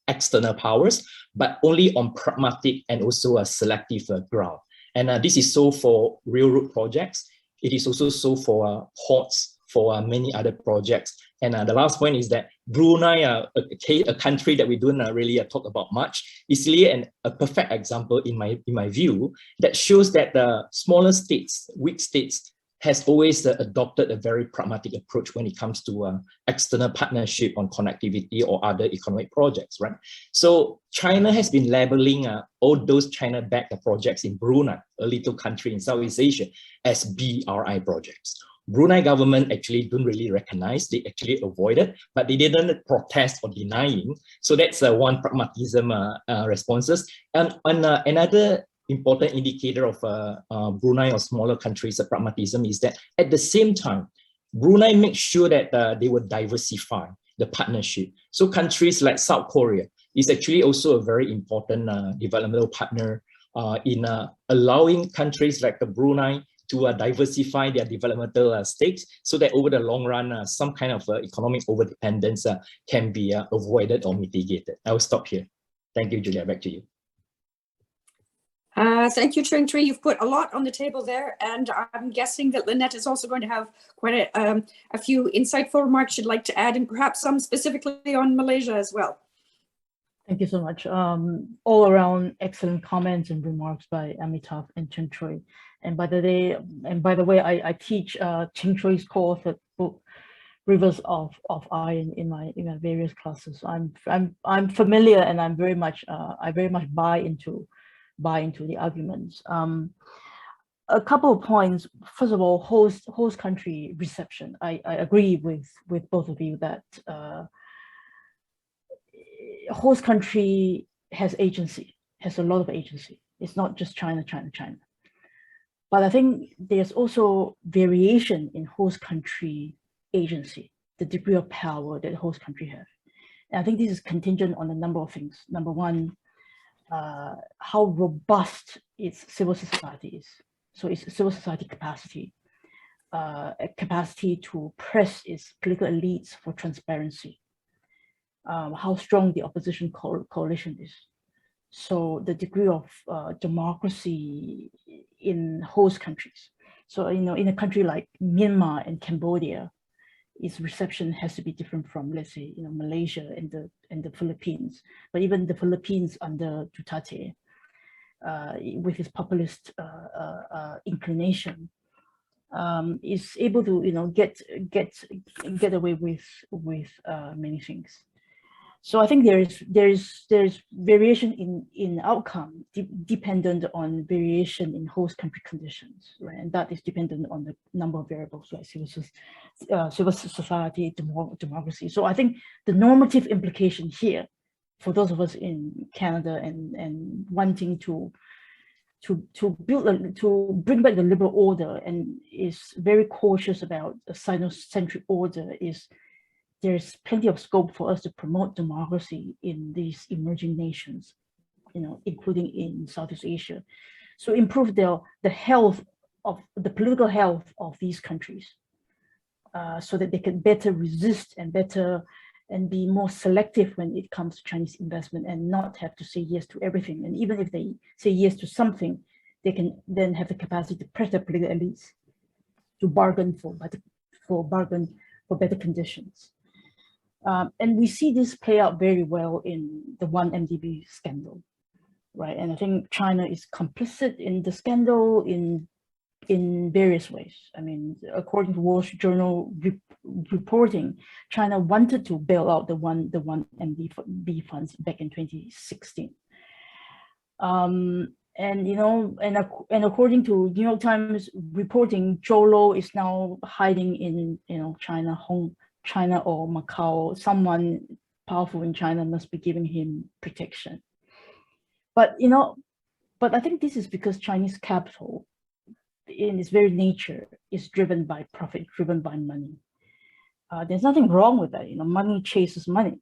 external powers, but only on pragmatic and also a selective ground. And this is so for railroad projects. It is also so for ports, for many other projects. And the last point is that Brunei, a country that we don't really talk about much, is really a perfect example in my view that shows that the smaller states, weak states, has always adopted a very pragmatic approach when it comes to external partnership on connectivity or other economic projects, right? So China has been labeling all those China-backed projects in Brunei, a little country in Southeast Asia, as BRI projects. Brunei government actually don't really recognize, they actually avoid it, but they didn't protest or denying. So that's one pragmatism responses. And another important indicator of Brunei or smaller countries' pragmatism is that at the same time, Brunei makes sure that they will diversify the partnership. So countries like South Korea is actually also a very important developmental partner in allowing countries like Brunei to diversify their developmental stakes so that over the long run, some kind of economic overdependence can be avoided or mitigated. I will stop here. Thank you, Julia. Back to you. Thank you, Cheng-Chwee. You've put a lot on the table there, and I'm guessing that Lynette is also going to have quite a few insightful remarks she'd like to add, and perhaps some specifically on Malaysia as well. Thank you so much. All around excellent comments and remarks by Amitav and Cheng-Chwee. And by the way, I teach Cheng-Chwee's course at Rivers of Iron in my various classes. So I'm familiar, and I very much buy into the arguments. A couple of points. First of all, host country reception. I agree with both of you that host country has agency, has a lot of agency. It's not just China. But I think there's also variation in host country agency, the degree of power that host country have. And I think this is contingent on a number of things. Number one, how robust its civil society is. So its civil society capacity, a capacity to press its political elites for transparency, how strong the opposition coalition is. So the degree of democracy in host countries. So, in a country like Myanmar and Cambodia, its reception has to be different from, let's say, Malaysia and the Philippines. But even the Philippines under Duterte, with its populist inclination, is able to get away with many things. So I think there's variation in outcome dependent on variation in host country conditions, right? And that is dependent on the number of variables, like civil society, democracy. So I think the normative implication here, for those of us in Canada and wanting to bring back the liberal order and is very cautious about a Sino-centric order, is there's plenty of scope for us to promote democracy in these emerging nations, including in Southeast Asia. So improve the health of the political health of these countries, so that they can better resist and be more selective when it comes to Chinese investment, and not have to say yes to everything. And even if they say yes to something, they can then have the capacity to press their political elites to bargain for better conditions. And we see this play out very well in the 1MDB scandal, right? And I think China is complicit in the scandal in various ways. I mean, according to Wall Street Journal reporting, China wanted to bail out the 1MDB funds back in 2016. And according to New York Times reporting, Zhou Lo is now hiding in China or Macau. Someone powerful in China must be giving him protection. But I think this is because Chinese capital, in its very nature, is driven by profit, driven by money. There's nothing wrong with that. Money chases money.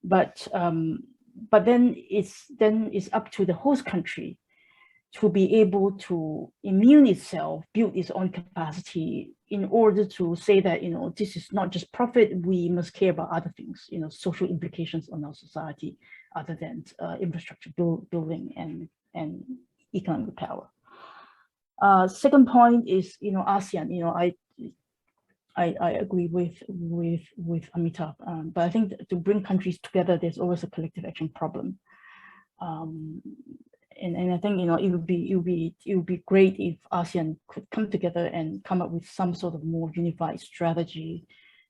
But then it's up to the host country to be able to immune itself, build its own capacity in order to say that, this is not just profit, we must care about other things, social implications on our society, other than infrastructure building and economic power. Second point is, ASEAN. I agree with Amitav, but I think that to bring countries together, there's always a collective action problem. And I think it would be great if ASEAN could come together and come up with some sort of more unified strategy,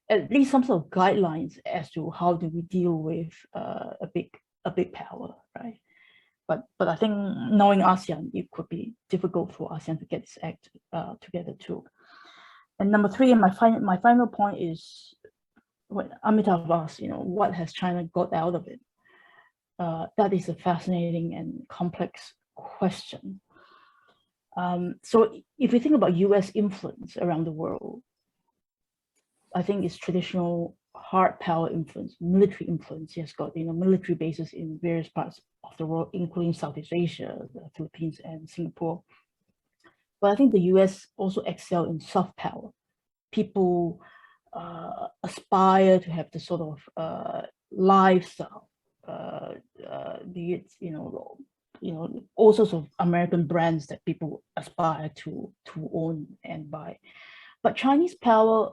at least some sort of guidelines as to how do we deal with a big power, right? But I think knowing ASEAN, it could be difficult for ASEAN to get its act together too. And number three, and my final point is when Amitav asked, what has China got out of it? That is a fascinating and complex question. So if we think about US influence around the world, I think it's traditional hard power influence, military influence. Yes, got military bases in various parts of the world, including Southeast Asia, the Philippines, and Singapore. But I think the US also excel in soft power. People aspire to have the sort of lifestyle, be it all sorts of American brands that people aspire to own and buy. But Chinese power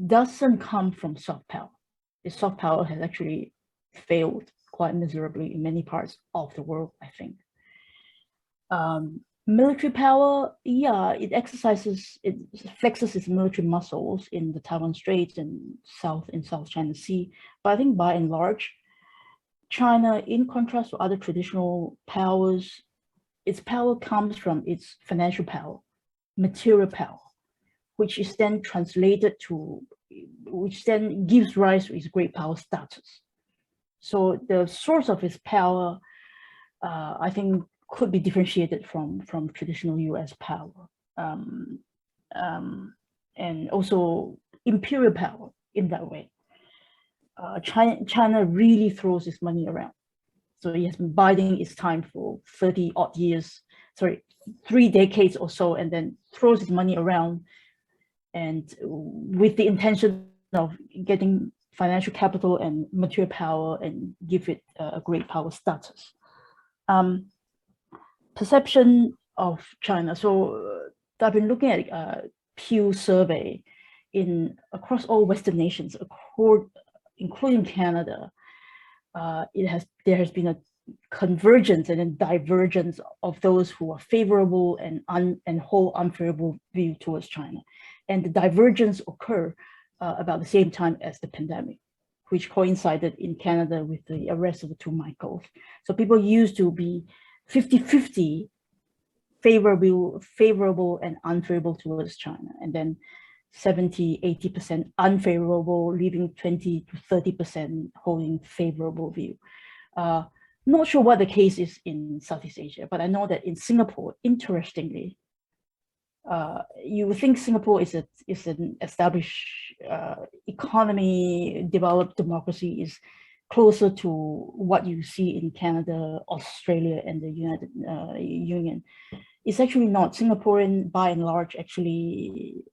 doesn't come from soft power. The soft power has actually failed quite miserably in many parts of the world, I think. Military power, yeah, it flexes its military muscles in the Taiwan Straits and South China Sea. But I think by and large, China, in contrast to other traditional powers, its power comes from its financial power, material power, which is then which then gives rise to its great power status. So the source of its power, I think, could be differentiated from traditional US power, and also imperial power in that way. China really throws its money around. So it has been biding its time for 30 odd years, 3 decades or so, and then throws its money around, and with the intention of getting financial capital and material power and give it a great power status. Perception of China. So I've been looking at Pew survey across all Western nations, including Canada. There has been a convergence and then divergence of those who are favorable and hold unfavorable view towards China. And the divergence occur about the same time as the pandemic, which coincided in Canada with the arrest of the 2 Michaels. So people used to be 50-50 favorable and unfavorable towards China, and then 70-80% unfavorable, leaving 20-30% holding favorable view. Not sure what the case is in Southeast Asia, but I know that in Singapore, interestingly, you would think Singapore is an established economy, developed democracy, is closer to what you see in Canada, Australia, and the United Union. It's actually not. Singaporean, by and large, actually,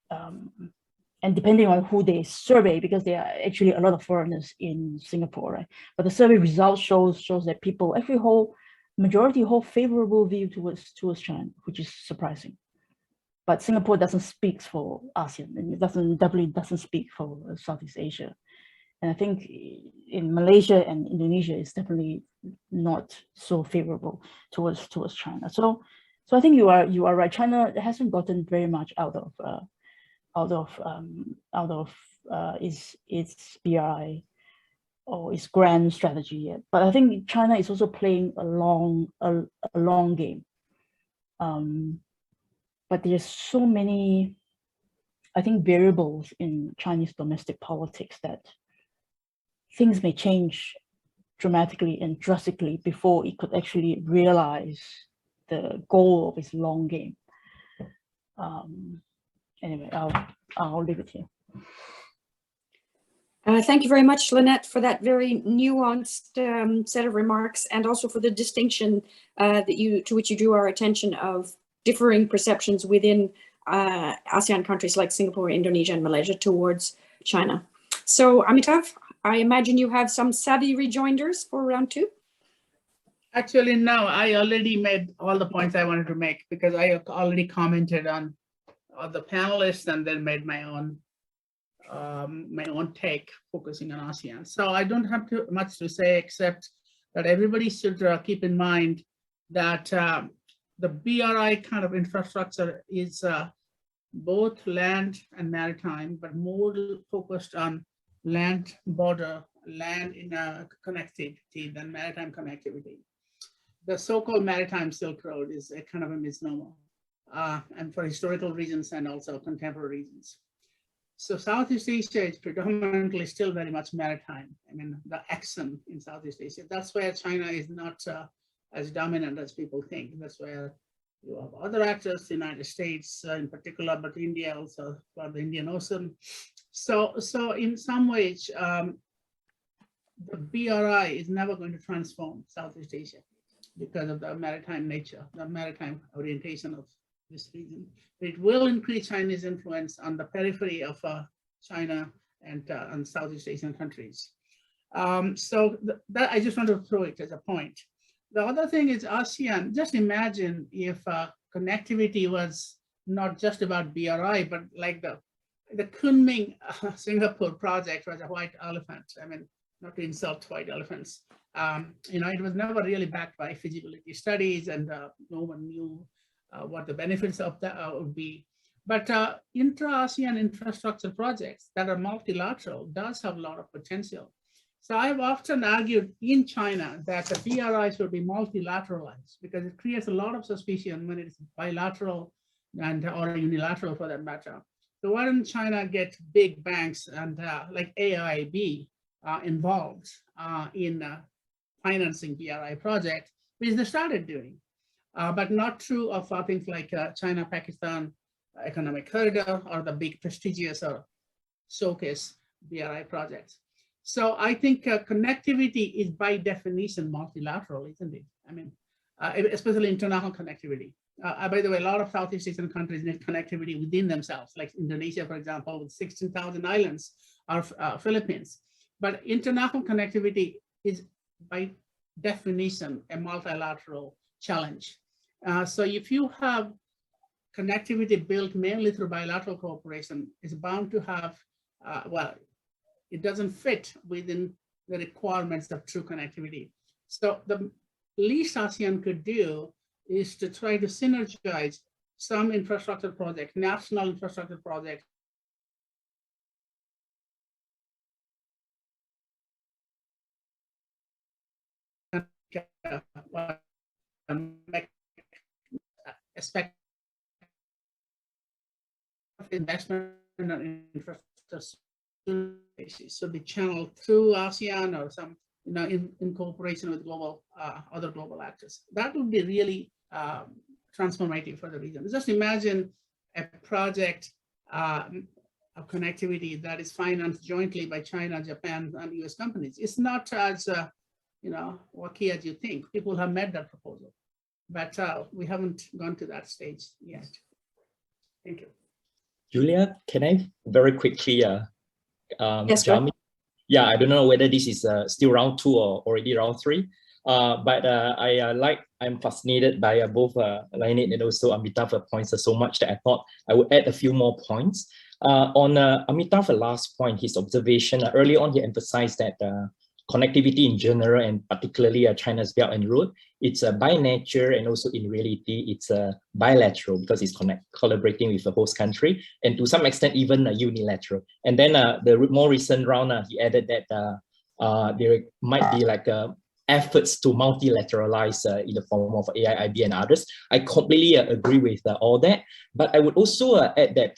and depending on who they survey, because there are actually a lot of foreigners in Singapore, right? But the survey results shows that people actually majority hold favorable view towards China, which is surprising. But Singapore doesn't speak for ASEAN, and it definitely doesn't speak for Southeast Asia. And I think in Malaysia and Indonesia, it's definitely not so favorable towards China. So I think you are right. China hasn't gotten very much out of its BRI or its grand strategy yet. But I think China is also playing a long game. But there's so many, I think, variables in Chinese domestic politics that things may change dramatically and drastically before it could actually realize the goal of its long game. Anyway, I'll leave it here. Thank you very much, Lynette, for that very nuanced set of remarks, and also for the distinction to which you drew our attention of differing perceptions within ASEAN countries like Singapore, Indonesia, and Malaysia towards China. So, Amitav, I imagine you have some savvy rejoinders for round 2? Actually, no, I already made all the points I wanted to make because I already commented on the panelists and then made my own take focusing on ASEAN. So I don't have much to say except that everybody should keep in mind that the BRI kind of infrastructure is both land and maritime, but more focused on land border, land in connectivity than maritime connectivity. The so-called maritime Silk Road is a kind of a misnomer. and for historical reasons and also contemporary reasons. So Southeast Asia is predominantly still very much maritime. I mean, the accent in Southeast Asia. That's where China is not as dominant as people think. That's where you have other actors, the United States in particular, but India also for the Indian Ocean. So in some ways, the BRI is never going to transform Southeast Asia because of the maritime nature, the maritime orientation of this region. It will increase Chinese influence on the periphery of China and Southeast Asian countries. So that I just want to throw it as a point. The other thing is ASEAN. Just imagine if connectivity was not just about BRI, but like the Kunming Singapore project was a white elephant. I mean, not to insult white elephants. You know, it was never really backed by feasibility studies, and no one knew what the benefits of that would be. But intra-ASEAN infrastructure projects that are multilateral does have a lot of potential. So I've often argued in China that the BRI should be multilateralized because it creates a lot of suspicion when it's bilateral and or unilateral for that matter. So why don't China get big banks and like AIIB involved in financing BRI projects, which they started doing, but not true of things like China-Pakistan Economic Corridor or the big prestigious or showcase BRI projects. So I think connectivity is by definition multilateral, isn't it? I mean, especially international connectivity. By the way, a lot of Southeast Asian countries need connectivity within themselves, like Indonesia, for example, with 16,000 islands, or Philippines. But international connectivity is by definition a multilateral challenge. So if you have connectivity built mainly through bilateral cooperation, it's bound to have, well, it doesn't fit within the requirements of true connectivity. So the least ASEAN could do is to try to synergize some infrastructure projects, national infrastructure projects, aspect of investment in infrastructure should be channeled through ASEAN or some, you know, in cooperation with global other global actors. That would be really transformative for the region. Just imagine a project of connectivity that is financed jointly by China, Japan, and US companies. It's not as you know, wacky as you think. People have made that proposal, but we haven't gone to that stage yet. Thank you. Julia, can I very quickly Yes, jump in? Yeah, I don't know whether this is still round 2 or already round 3, but I'm fascinated by both Lynette and also Amitabh's points so much that I thought I would add a few more points. On Amitabh's last point, his observation, early on he emphasized that connectivity in general, and particularly China's Belt and Road, it's by nature and also in reality, it's bilateral because it's collaborating with the host country, and to some extent even unilateral. And then the more recent round, he added that there might be like efforts to multilateralize in the form of AIIB and others. I completely agree with all that, but I would also add that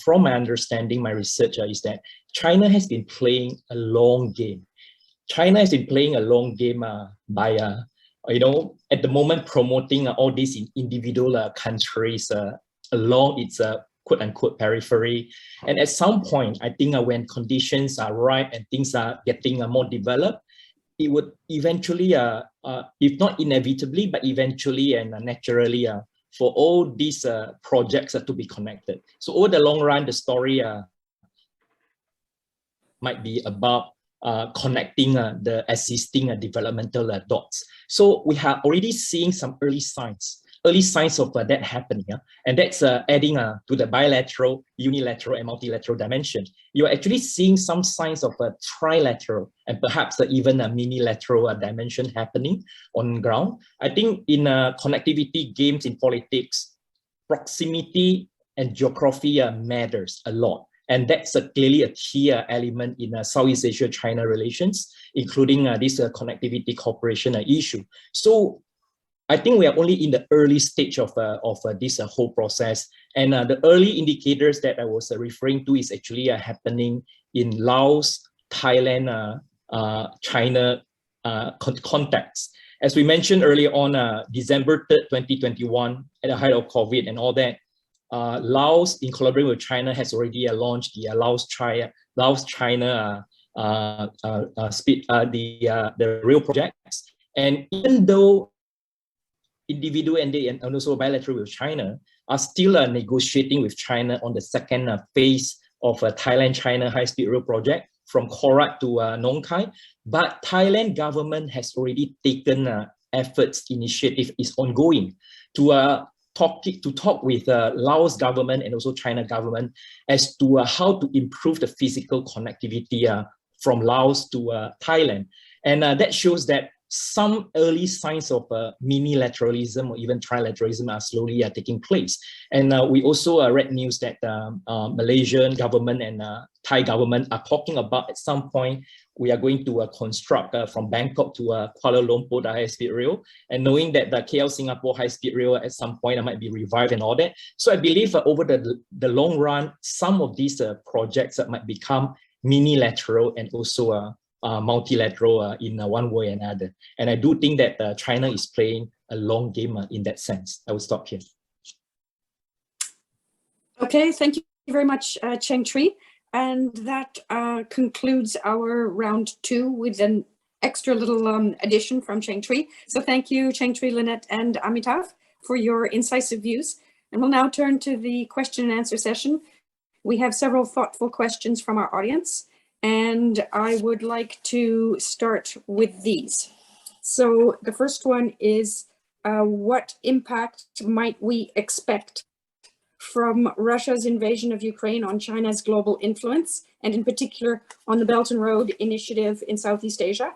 from my understanding, my research is that China has been playing a long game. China has been playing a long game by, you know, at the moment promoting all these individual countries along its quote unquote periphery. And at some point, I think when conditions are right and things are getting more developed, it would eventually, if not inevitably, but eventually and naturally, for all these projects to be connected. So over the long run, the story might be about connecting the existing developmental dots. So we have already seen some early signs of that happening, and that's adding to the bilateral, unilateral, and multilateral dimension. You're actually seeing some signs of a trilateral and perhaps even a minilateral dimension happening on ground. I think in connectivity games in politics, proximity and geography matters a lot. And that's clearly a key element in Southeast Asia-China relations, including this connectivity cooperation issue. So I think we are only in the early stage of this whole process. And the early indicators that I was referring to is actually happening in Laos, Thailand, China context. As we mentioned earlier on, December 3rd, 2021, at the height of COVID and all that, Laos, in collaboration with China, has already launched the Laos-China the rail projects. And even though individual and also bilateral with China are still negotiating with China on the second phase of Thailand-China high-speed rail project from Korat to Nong Khai, but Thailand government has already taken initiative is ongoing to talk with Laos government and also China government as to how to improve the physical connectivity from Laos to Thailand. And that shows that some early signs of minilateralism or even trilateralism are slowly taking place. And we also read news that Malaysian government and Thai government are talking about at some point we are going to construct from Bangkok to Kuala Lumpur the high-speed rail, and knowing that the KL Singapore high-speed rail at some point might be revived and all that. So I believe over the long run, some of these projects might become minilateral and also multilateral in one way or another. And I do think that China is playing a long game in that sense. I will stop here. Okay, thank you very much, Cheng-Chwee. And that concludes our round 2 with an extra little addition from Cheng-Chwee. So thank you, Cheng-Chwee, Lynette, and Amitav for your incisive views. And we'll now turn to the question and answer session. We have several thoughtful questions from our audience, and I would like to start with these. So the first one is, what impact might we expect from Russia's invasion of Ukraine on China's global influence, and in particular on the Belt and Road Initiative in Southeast Asia?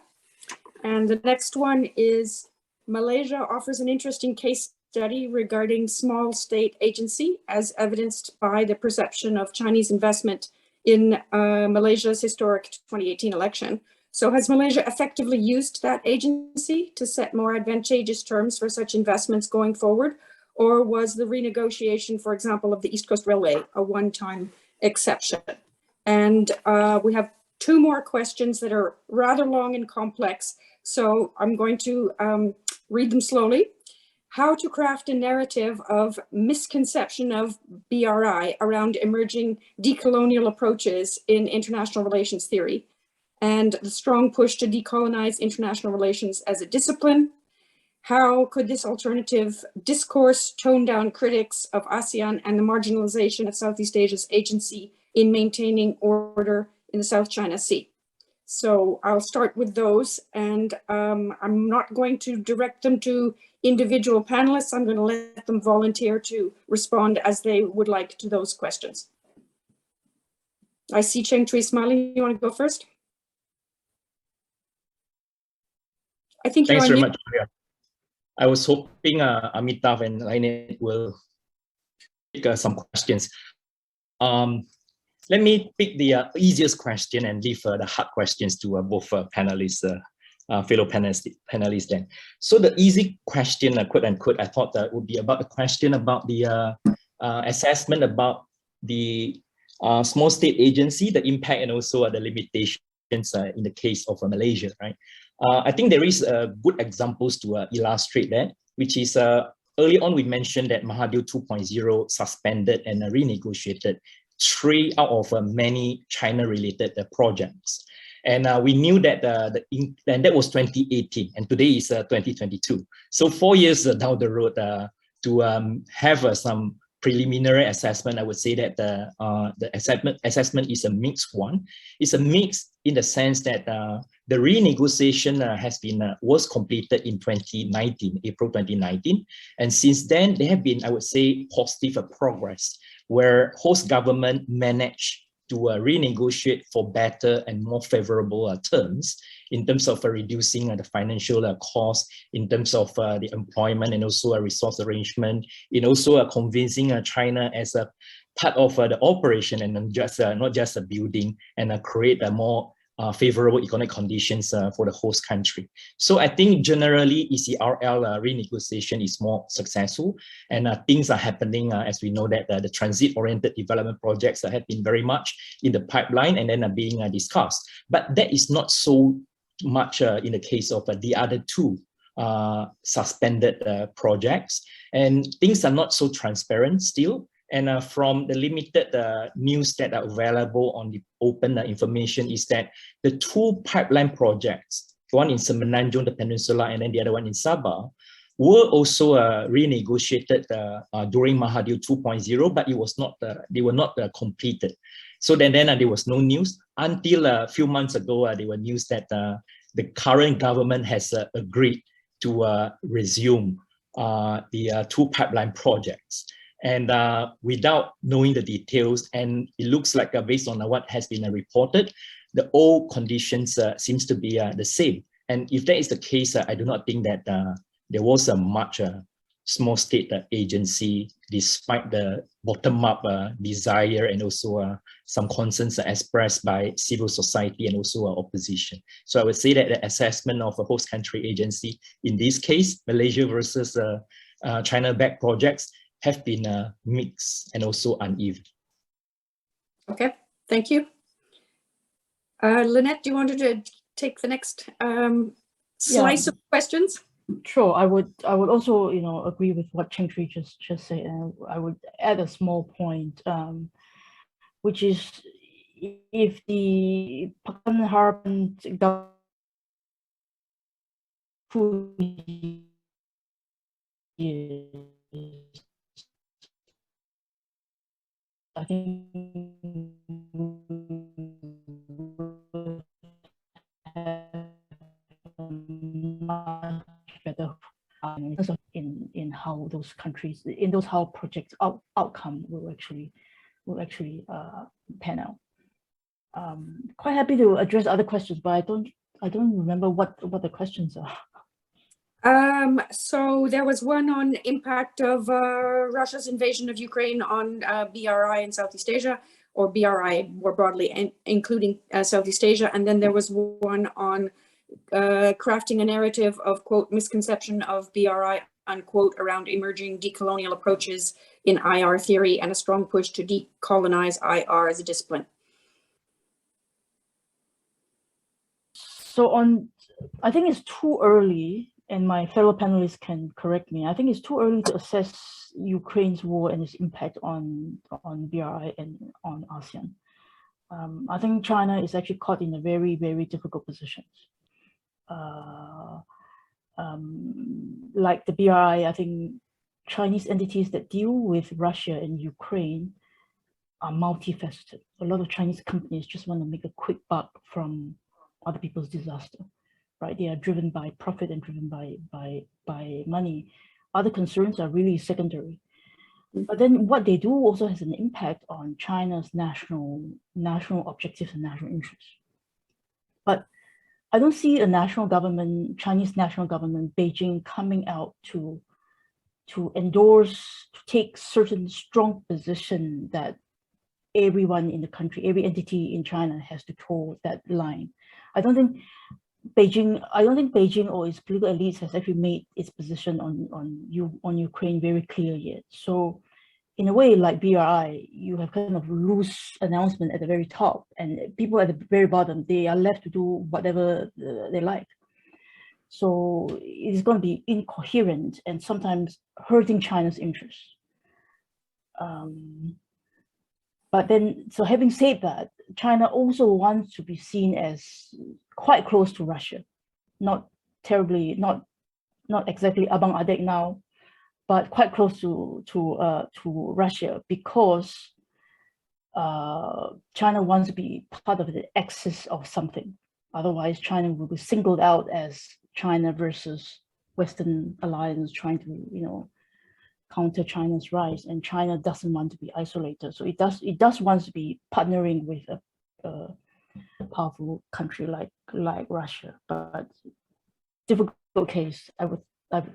And the next one is, Malaysia offers an interesting case study regarding small state agency as evidenced by the perception of Chinese investment in Malaysia's historic 2018 election. So has Malaysia effectively used that agency to set more advantageous terms for such investments going forward? Or was the renegotiation, for example, of the East Coast Railway a one-time exception? And we have 2 more questions that are rather long and complex, so I'm going to read them slowly. How to craft a narrative of misconception of BRI around emerging decolonial approaches in international relations theory, and the strong push to decolonize international relations as a discipline. How could this alternative discourse tone down critics of ASEAN and the marginalization of Southeast Asia's agency in maintaining order in the South China Sea? So I'll start with those, and I'm not going to direct them to individual panelists. I'm going to let them volunteer to respond as they would like to those questions. I see Cheng-Chwee smiling. You want to go first? I think you're on mute. Thanks very much, Julia. I was hoping Amitav and Lynette will take some questions. Let me pick the easiest question and leave the hard questions to both panelists, fellow panelists then. So the easy question, quote unquote, I thought that would be about the question about the assessment about the small state agency, the impact, and also the limitations in the case of Malaysia, right? I think there is good examples to illustrate that, which is early on we mentioned that Mahathir 2.0 suspended and renegotiated 3 out of many China-related projects. And we knew that and that was 2018, and today is 2022. So 4 years down the road to have some preliminary assessment, I would say that the assessment is a mixed one. It's a mix in the sense that the renegotiation was completed in 2019, April 2019. And since then, there have been, I would say, positive progress where host government managed to renegotiate for better and more favorable terms in terms of reducing the financial cost, in terms of the employment and also a resource arrangement, in also convincing China as a part of the operation and not just a building, and create a more favorable economic conditions for the host country. So I think generally ECRL renegotiation is more successful, and things are happening as we know that the transit-oriented development projects have been very much in the pipeline and then are being discussed. But that is not so much in the case of the other two suspended projects, and things are not so transparent still. And from the limited news that are available on the open information is that the two pipeline projects, one in Semenanjung, the peninsula, and then the other one in Sabah, were also renegotiated during Mahathir 2.0, but it was not they were not completed. So then there was no news until a few months ago. There were news that the current government has agreed to resume the two pipeline projects. And without knowing the details, and it looks like based on what has been reported, the old conditions seems to be the same. And if that is the case, I do not think that there was a much small state agency, despite the bottom-up desire and also some concerns expressed by civil society and also opposition. So I would say that the assessment of a host country agency, in this case, Malaysia versus China-backed projects, have been mixed and also uneven. Okay, thank you. Lynette, do you want to take the next slice of questions? Sure, I would also, agree with what Cheng-Chwee just said, and I would add a small point, which is if the Pakistan Harapan government I think much better in how those countries, in those how projects outcome will actually pan out. Quite happy to address other questions, but I don't remember what the questions are. So there was one on impact of Russia's invasion of Ukraine on BRI in Southeast Asia, or BRI more broadly, including Southeast Asia. And then there was one on crafting a narrative of, quote, misconception of BRI, unquote, around emerging decolonial approaches in IR theory and a strong push to decolonize IR as a discipline. So I think it's too early, and my fellow panelists can correct me. I think it's too early to assess Ukraine's war and its impact on BRI and on ASEAN. I think China is actually caught in a very, very difficult position. Like the BRI, I think Chinese entities that deal with Russia and Ukraine are multifaceted. A lot of Chinese companies just want to make a quick buck from other people's disaster, right? They are driven by profit and driven by money. Other concerns are really secondary. But then what they do also has an impact on China's national objectives and national interests. But I don't see a national government, Chinese national government, Beijing, coming out to endorse, to take certain strong position that everyone in the country, every entity in China has to toe that line. I don't think Beijing or its political elites has actually made its position on Ukraine very clear yet. So in a way, like BRI, you have kind of loose announcement at the very top, and people at the very bottom, they are left to do whatever they like. So it's going to be incoherent and sometimes hurting China's interests. But then, so having said that, China also wants to be seen as quite close to Russia, not exactly abang adik now, but quite close to Russia, because China wants to be part of the axis of something. Otherwise, China will be singled out as China versus Western alliance trying to, counter China's rise, and China doesn't want to be isolated. So it does want to be partnering with a powerful country like Russia, but difficult case, I would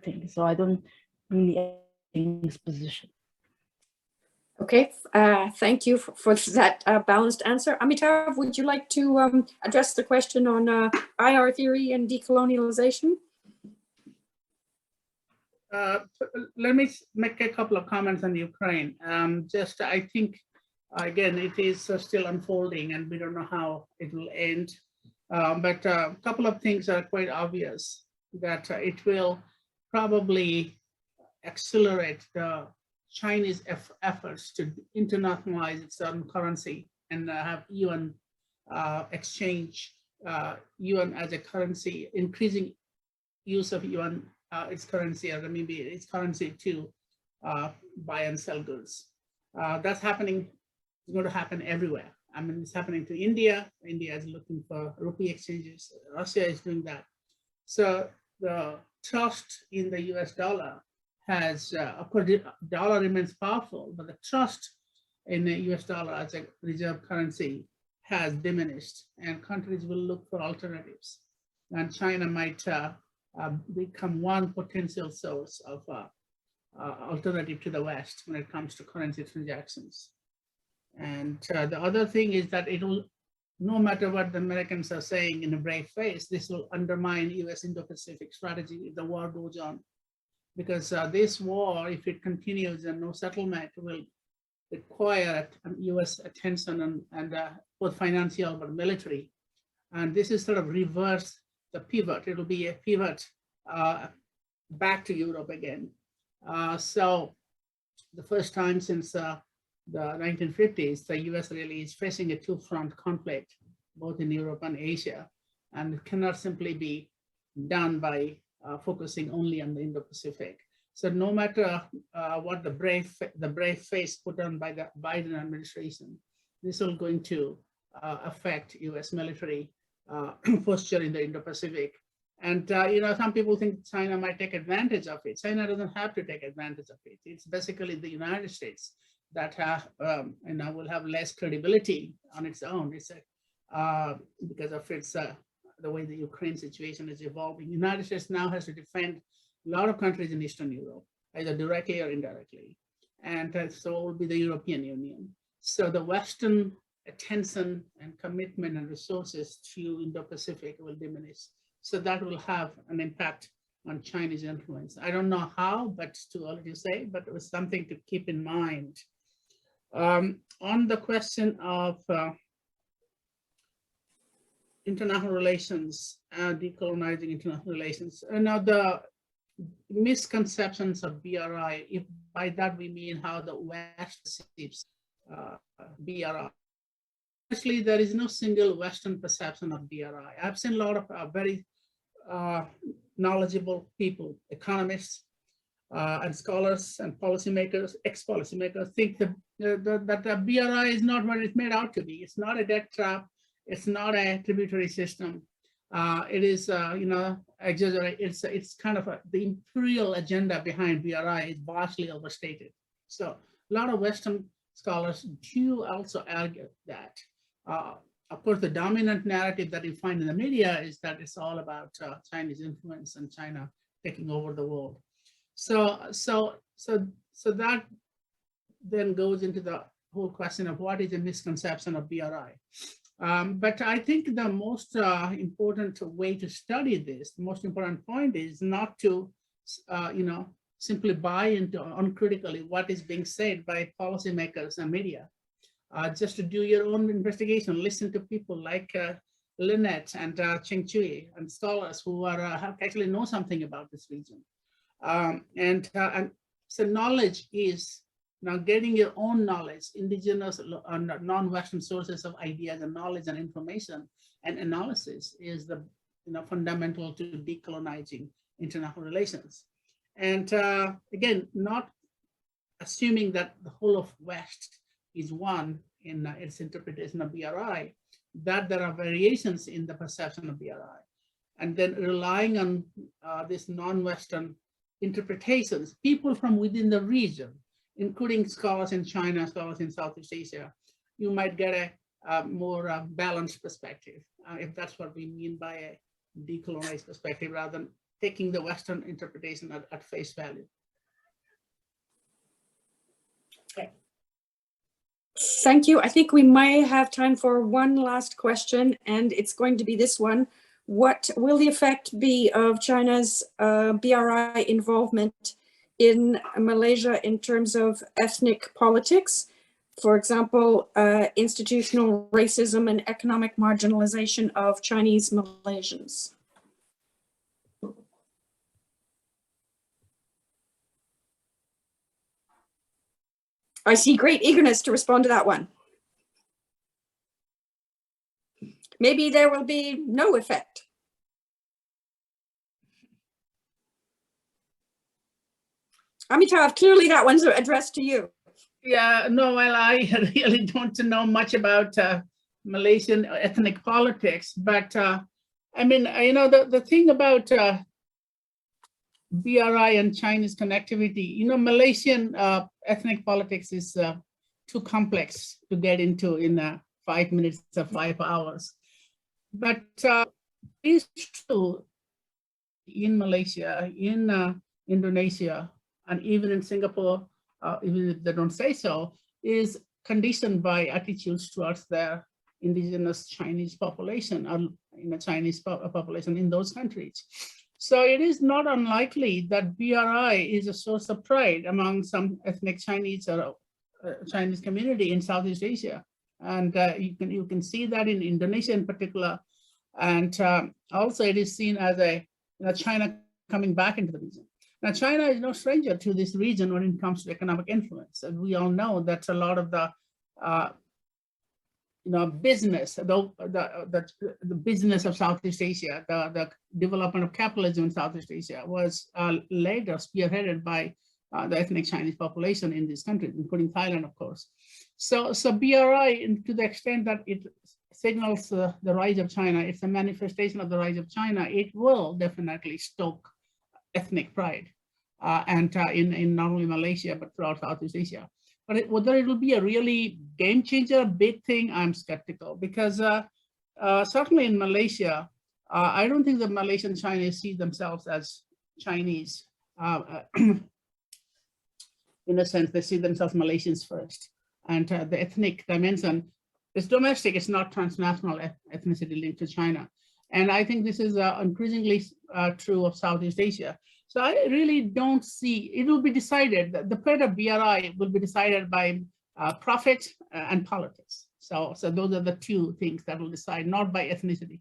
think. So I don't really think this position. Okay, thank you for that balanced answer. Amitav, would you like to address the question on IR theory and decolonialization? Let me make a couple of comments on Ukraine. I think, again, it is still unfolding and we don't know how it will end. But a couple of things are quite obvious, that it will probably accelerate the Chinese efforts to internationalize its own currency and have yuan exchange, yuan as a currency, increasing use of yuan, its currency, or maybe its currency to buy and sell goods. That's happening, it's going to happen everywhere. I mean, it's happening to India. India is looking for rupee exchanges. Russia is doing that. So the trust in the US dollar has, of course, the dollar remains powerful, but the trust in the US dollar as a reserve currency has diminished, and countries will look for alternatives. And China might become one potential source of alternative to the West when it comes to currency transactions. And the other thing is that it will, no matter what the Americans are saying in a brave face, this will undermine US Indo-Pacific strategy if the war goes on. Because this war, if it continues and no settlement, will require US attention and both financial but military. And this is sort of reverse the pivot. It'll be a pivot back to Europe again. So the first time since the 1950s, the US really is facing a two-front conflict, both in Europe and Asia, and it cannot simply be done by focusing only on the Indo-Pacific. So no matter what the brave face put on by the Biden administration, this is going to affect US military posture in the Indo-Pacific. And some people think China might take advantage of it. China doesn't have to take advantage of it. It's basically the United States that will have less credibility on its own. It's because of its the way the Ukraine situation is evolving. The United States now has to defend a lot of countries in Eastern Europe, either directly or indirectly. And so will be the European Union. So the Western attention and commitment and resources to Indo-Pacific will diminish. So that will have an impact on Chinese influence. I don't know how, but it's too early to say, but it was something to keep in mind. On the question of international relations, decolonizing international relations, now the misconceptions of BRI, if by that we mean how the West perceives BRI. Actually, there is no single Western perception of BRI. I've seen a lot of very knowledgeable people, economists and scholars and policymakers, ex-policymakers, think that the BRI is not what it's made out to be. It's not a debt trap. It's not a tributary system. It is, exaggerate. It's kind of the imperial agenda behind BRI is vastly overstated. So a lot of Western scholars do also argue that. Of course, the dominant narrative that you find in the media is that it's all about Chinese influence and China taking over the world. So that then goes into the whole question of what is a misconception of BRI. But I think the most important way to study this, the most important point is not to, simply buy into uncritically what is being said by policymakers and media. Just to do your own investigation, listen to people like Lynette and Cheng-Chwee and scholars who are actually know something about this region. And so knowledge is now getting your own knowledge, indigenous non-Western sources of ideas and knowledge and information and analysis is the fundamental to decolonizing international relations. And again, not assuming that the whole of West is one in its interpretation of BRI, that there are variations in the perception of BRI. And then relying on these non-Western interpretations, people from within the region, including scholars in China, scholars in Southeast Asia, you might get a more balanced perspective, if that's what we mean by a decolonized perspective, rather than taking the Western interpretation at face value. Okay. thank you. I think we might have time for one last question, and it's going to be this one. What will the effect be of China's BRI involvement in Malaysia in terms of ethnic politics? For example, institutional racism and economic marginalization of Chinese Malaysians. I see great eagerness to respond to that one. Maybe there will be no effect. Amitav, clearly that one's addressed to you. Yeah, no, well, I really don't know much about Malaysian ethnic politics, but I mean, the thing about BRI and Chinese connectivity, Malaysian ethnic politics is too complex to get into in 5 minutes or 5 hours. But it's true in Malaysia, in Indonesia, and even in Singapore, even if they don't say so, is conditioned by attitudes towards their indigenous Chinese population or Chinese population in those countries. So it is not unlikely that BRI is a source of pride among some ethnic Chinese or Chinese community in Southeast Asia. And you can see that in Indonesia in particular. And also it is seen as China coming back into the region. Now, China is no stranger to this region when it comes to economic influence. And we all know that a lot of the business, the business of Southeast Asia, the development of capitalism in Southeast Asia was led or spearheaded by the ethnic Chinese population in these countries, including Thailand, of course. So BRI, to the extent that it signals the rise of China, it's a manifestation of the rise of China, it will definitely stoke ethnic pride, and in not only Malaysia, but throughout Southeast Asia. But whether it will be a really game changer, big thing, I'm skeptical, because certainly in Malaysia, I don't think the Malaysian Chinese see themselves as Chinese. In a sense, they see themselves Malaysians first. And the ethnic dimension is domestic, it's not transnational ethnicity linked to China. And I think this is increasingly true of Southeast Asia. So I really don't see, it will be decided, the fate of BRI will be decided by profit and politics. So those are the two things that will decide, not by ethnicity.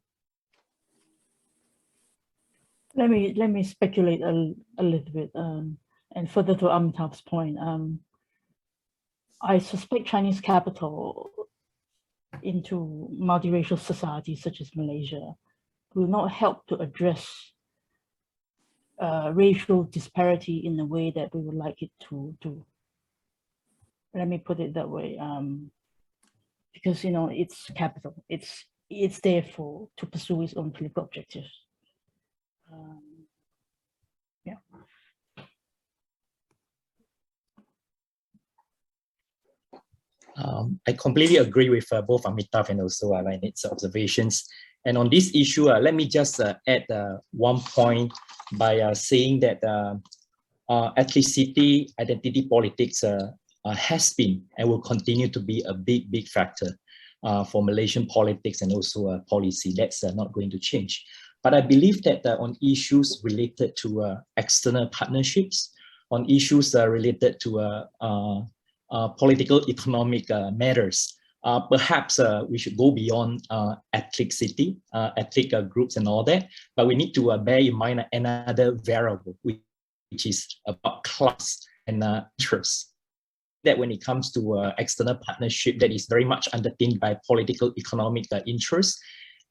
Let me speculate a little bit, and further to Amitav's point. I suspect Chinese capital into multiracial societies such as Malaysia will not help to address racial disparity in the way that we would like it to do. Let me put it that way, because it's capital. It's there to pursue its own political objectives. Yeah. I completely agree with both Amitav and also Lainit's observations. And on this issue, let me just add one point by saying that ethnicity, identity politics has been and will continue to be a big factor for Malaysian politics and also policy. That's not going to change. But I believe that on issues related to external partnerships, on issues related to political economic matters, perhaps we should go beyond ethnicity, ethnic groups and all that, but we need to bear in mind another variable, which is about class and interest. That when it comes to external partnership, that is very much underpinned by political economic interests,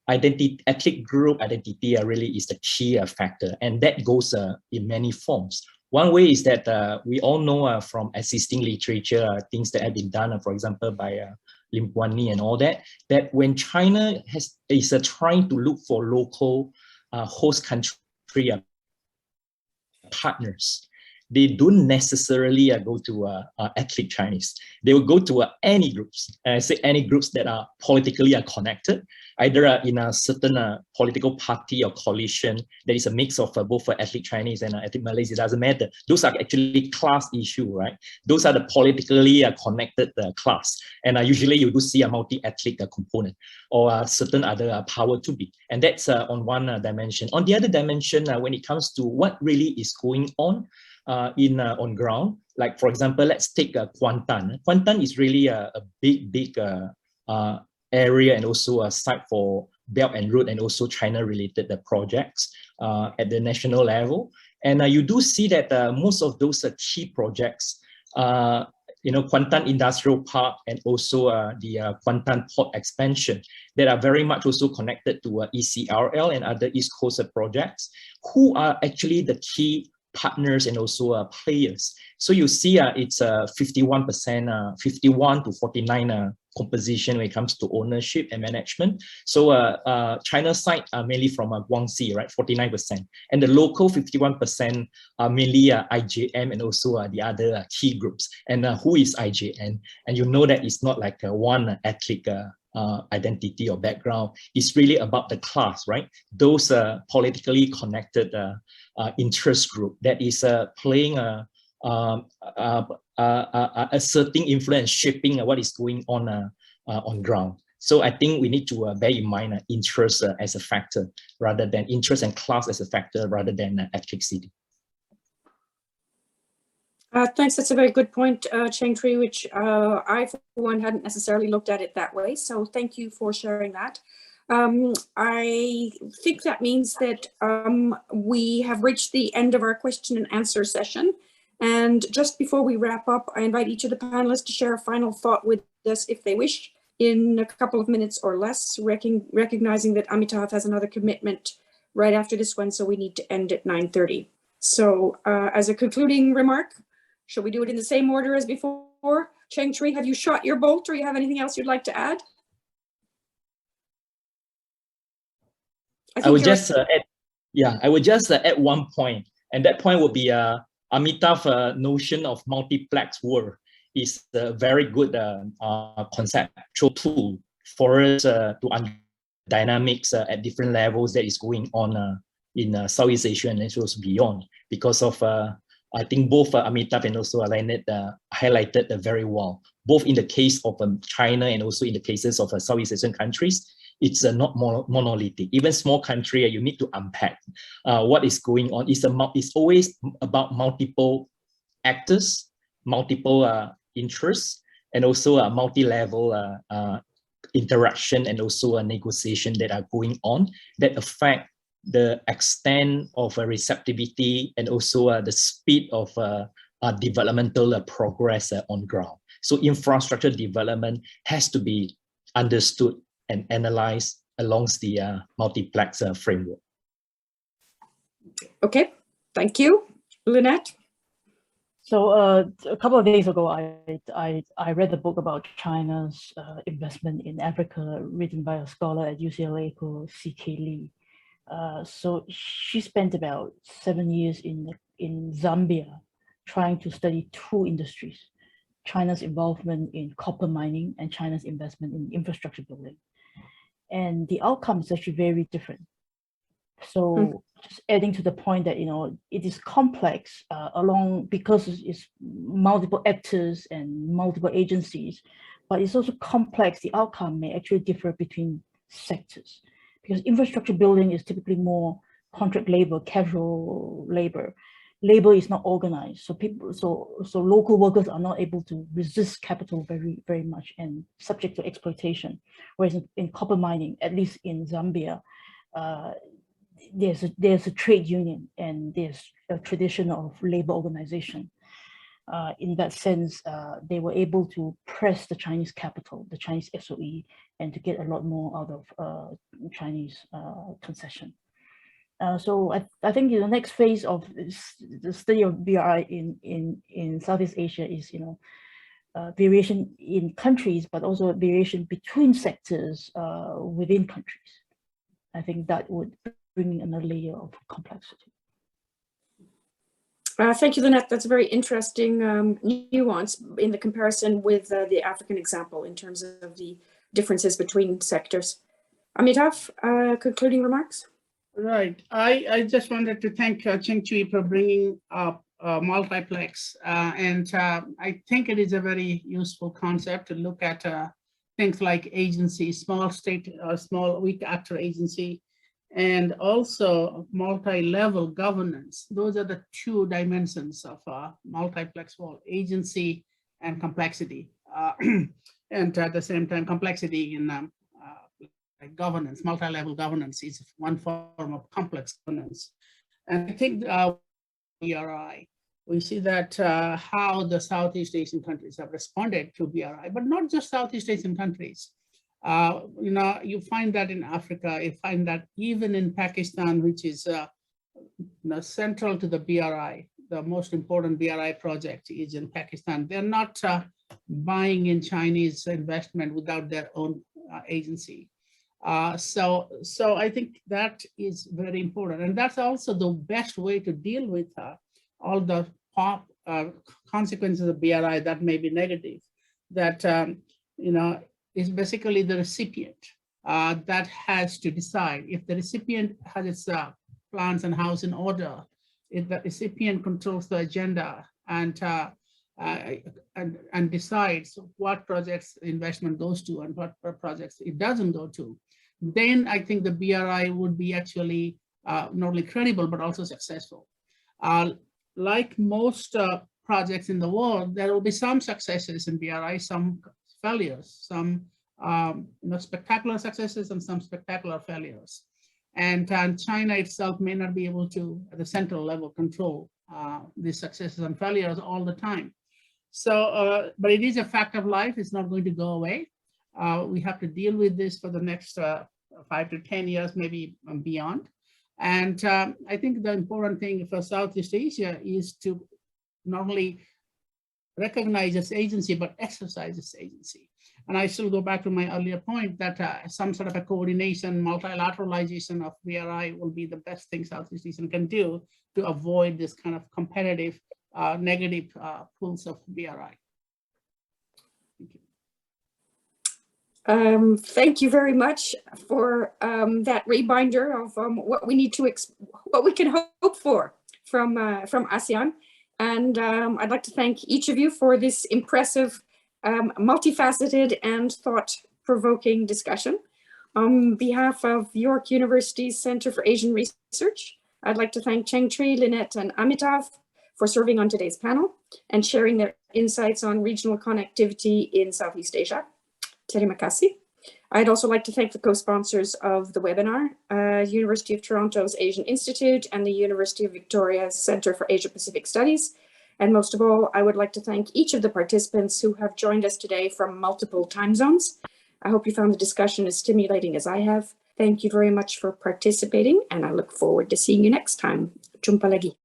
ethnic group identity really is the key factor, and that goes in many forms. One way is that we all know from existing literature, things that have been done, for example, by Lim Kuan Ni and all that, that when China is trying to look for local host country partners, they don't necessarily go to ethnic Chinese. They will go to any groups, and I say any groups that are politically connected, either in a certain political party or coalition that is a mix of both ethnic Chinese and ethnic Malays. It doesn't matter. Those are actually class issue, right? Those are the politically connected class. And usually you do see a multi-ethnic component or certain other power to be. And that's on one dimension. On the other dimension, when it comes to what really is going on on ground, like for example, let's take Kuantan. Kuantan is really a big area and also a site for Belt and Road and also China-related projects at the national level. And you do see that most of those key projects, Kuantan Industrial Park and also the Kuantan Port expansion that are very much also connected to ECRL and other East Coast projects, who are actually the key partners and also players. So you see it's 51%, 51 to 49 composition when it comes to ownership and management. So China's side are mainly from Guangxi, right, 49%. And the local 51% are mainly IJM and also the other key groups. And who is IJN? And you know that it's not like one ethnic identity or background. It's really about the class, right? Those politically connected interest group that is playing asserting influence, shaping what is going on ground. So I think we need to bear in mind interest as a factor rather than interest and class as a factor rather than ethnicity. Thanks, that's a very good point, Cheng-Chwee, which I, for one, hadn't necessarily looked at it that way. So thank you for sharing that. I think that means that we have reached the end of our question and answer session. And just before we wrap up, I invite each of the panelists to share a final thought with us if they wish in a couple of minutes or less, recognizing that Amitav has another commitment right after this one, so we need to end at 9:30. So as a concluding remark, shall we do it in the same order as before? Cheng-Chwee, have you shot your bolt or you have anything else you'd like to add? I would just add one point, and that point would be Amitav's notion of multiplex world is a very good conceptual tool for us to understand dynamics at different levels that is going on in Southeast Asia and also beyond. Because of, I think both Amitav and also Lynette highlighted very well, both in the case of China and also in the cases of Southeast Asian countries. It's not monolithic. Even small country, you need to unpack what is going on. It's always about multiple actors, multiple interests, and also a multi-level interaction and also a negotiation that are going on that affect the extent of receptivity and also the speed of developmental progress on ground. So infrastructure development has to be understood and analyzed along the multiplex framework. Okay, thank you. Lynette? So a couple of days ago, I read a book about China's investment in Africa, written by a scholar at UCLA called C.K. Lee. So she spent about 7 years in Zambia trying to study two industries, China's involvement in copper mining and China's investment in infrastructure building. And the outcome is actually very different. So just adding to the point that, it is complex because it's multiple actors and multiple agencies, but it's also complex. The outcome may actually differ between sectors because infrastructure building is typically more contract labor, casual labor. Labor is not organized, so local workers are not able to resist capital very, very much and subject to exploitation. Whereas in copper mining, at least in Zambia, there's a trade union and there's a tradition of labor organization. In that sense, they were able to press the Chinese capital, the Chinese SOE, and to get a lot more out of Chinese concession. So I think the next phase of the study of BRI in Southeast Asia is variation in countries, but also variation between sectors within countries. I think that would bring another layer of complexity. Thank you, Lynette. That's a very interesting nuance in the comparison with the African example in terms of the differences between sectors. Amitav, concluding remarks? Right. I just wanted to thank Cheng-Chwee for bringing up multiplex. And I think it is a very useful concept to look at things like agency, small state, small weak actor agency, and also multi-level governance. Those are the two dimensions of multiplex world, agency and complexity. And at the same time, complexity in like governance, multi-level governance is one form of complex governance. And I think BRI, we see that how the Southeast Asian countries have responded to BRI, but not just Southeast Asian countries. You find that in Africa, you find that even in Pakistan, which is central to the BRI, the most important BRI project is in Pakistan. They're not buying in Chinese investment without their own agency. So I think that is very important. And that's also the best way to deal with all the consequences of BRI that may be negative, that, is basically the recipient that has to decide. If the recipient has its plans and house in order, if the recipient controls the agenda and decides what projects investment goes to and what projects it doesn't go to, then I think the BRI would be actually not only credible, but also successful. Like most projects in the world, there will be some successes in BRI, some failures, some spectacular successes and some spectacular failures. And China itself may not be able to, at the central level, control these successes and failures all the time. So, but it is a fact of life. It's not going to go away. We have to deal with this for the next 5 to 10 years, maybe beyond. And I think the important thing for Southeast Asia is to not only recognize its agency, but exercise its agency. And I still go back to my earlier point that some sort of a coordination, multilateralization of BRI will be the best thing Southeast Asian can do to avoid this kind of competitive negative pulls of BRI. Thank you. Thank you very much for that reminder of what we need to, what we can hope for from ASEAN. And I'd like to thank each of you for this impressive, multifaceted and thought-provoking discussion. On behalf of York University's Center for Asian Research, I'd like to thank Cheng-Chwee, Lynette, and Amitav for serving on today's panel and sharing their insights on regional connectivity in Southeast Asia. Terima kasih. I'd also like to thank the co-sponsors of the webinar, University of Toronto's Asian Institute and the University of Victoria's Center for Asia Pacific Studies. And most of all, I would like to thank each of the participants who have joined us today from multiple time zones. I hope you found the discussion as stimulating as I have. Thank you very much for participating, and I look forward to seeing you next time. Jumpa lagi.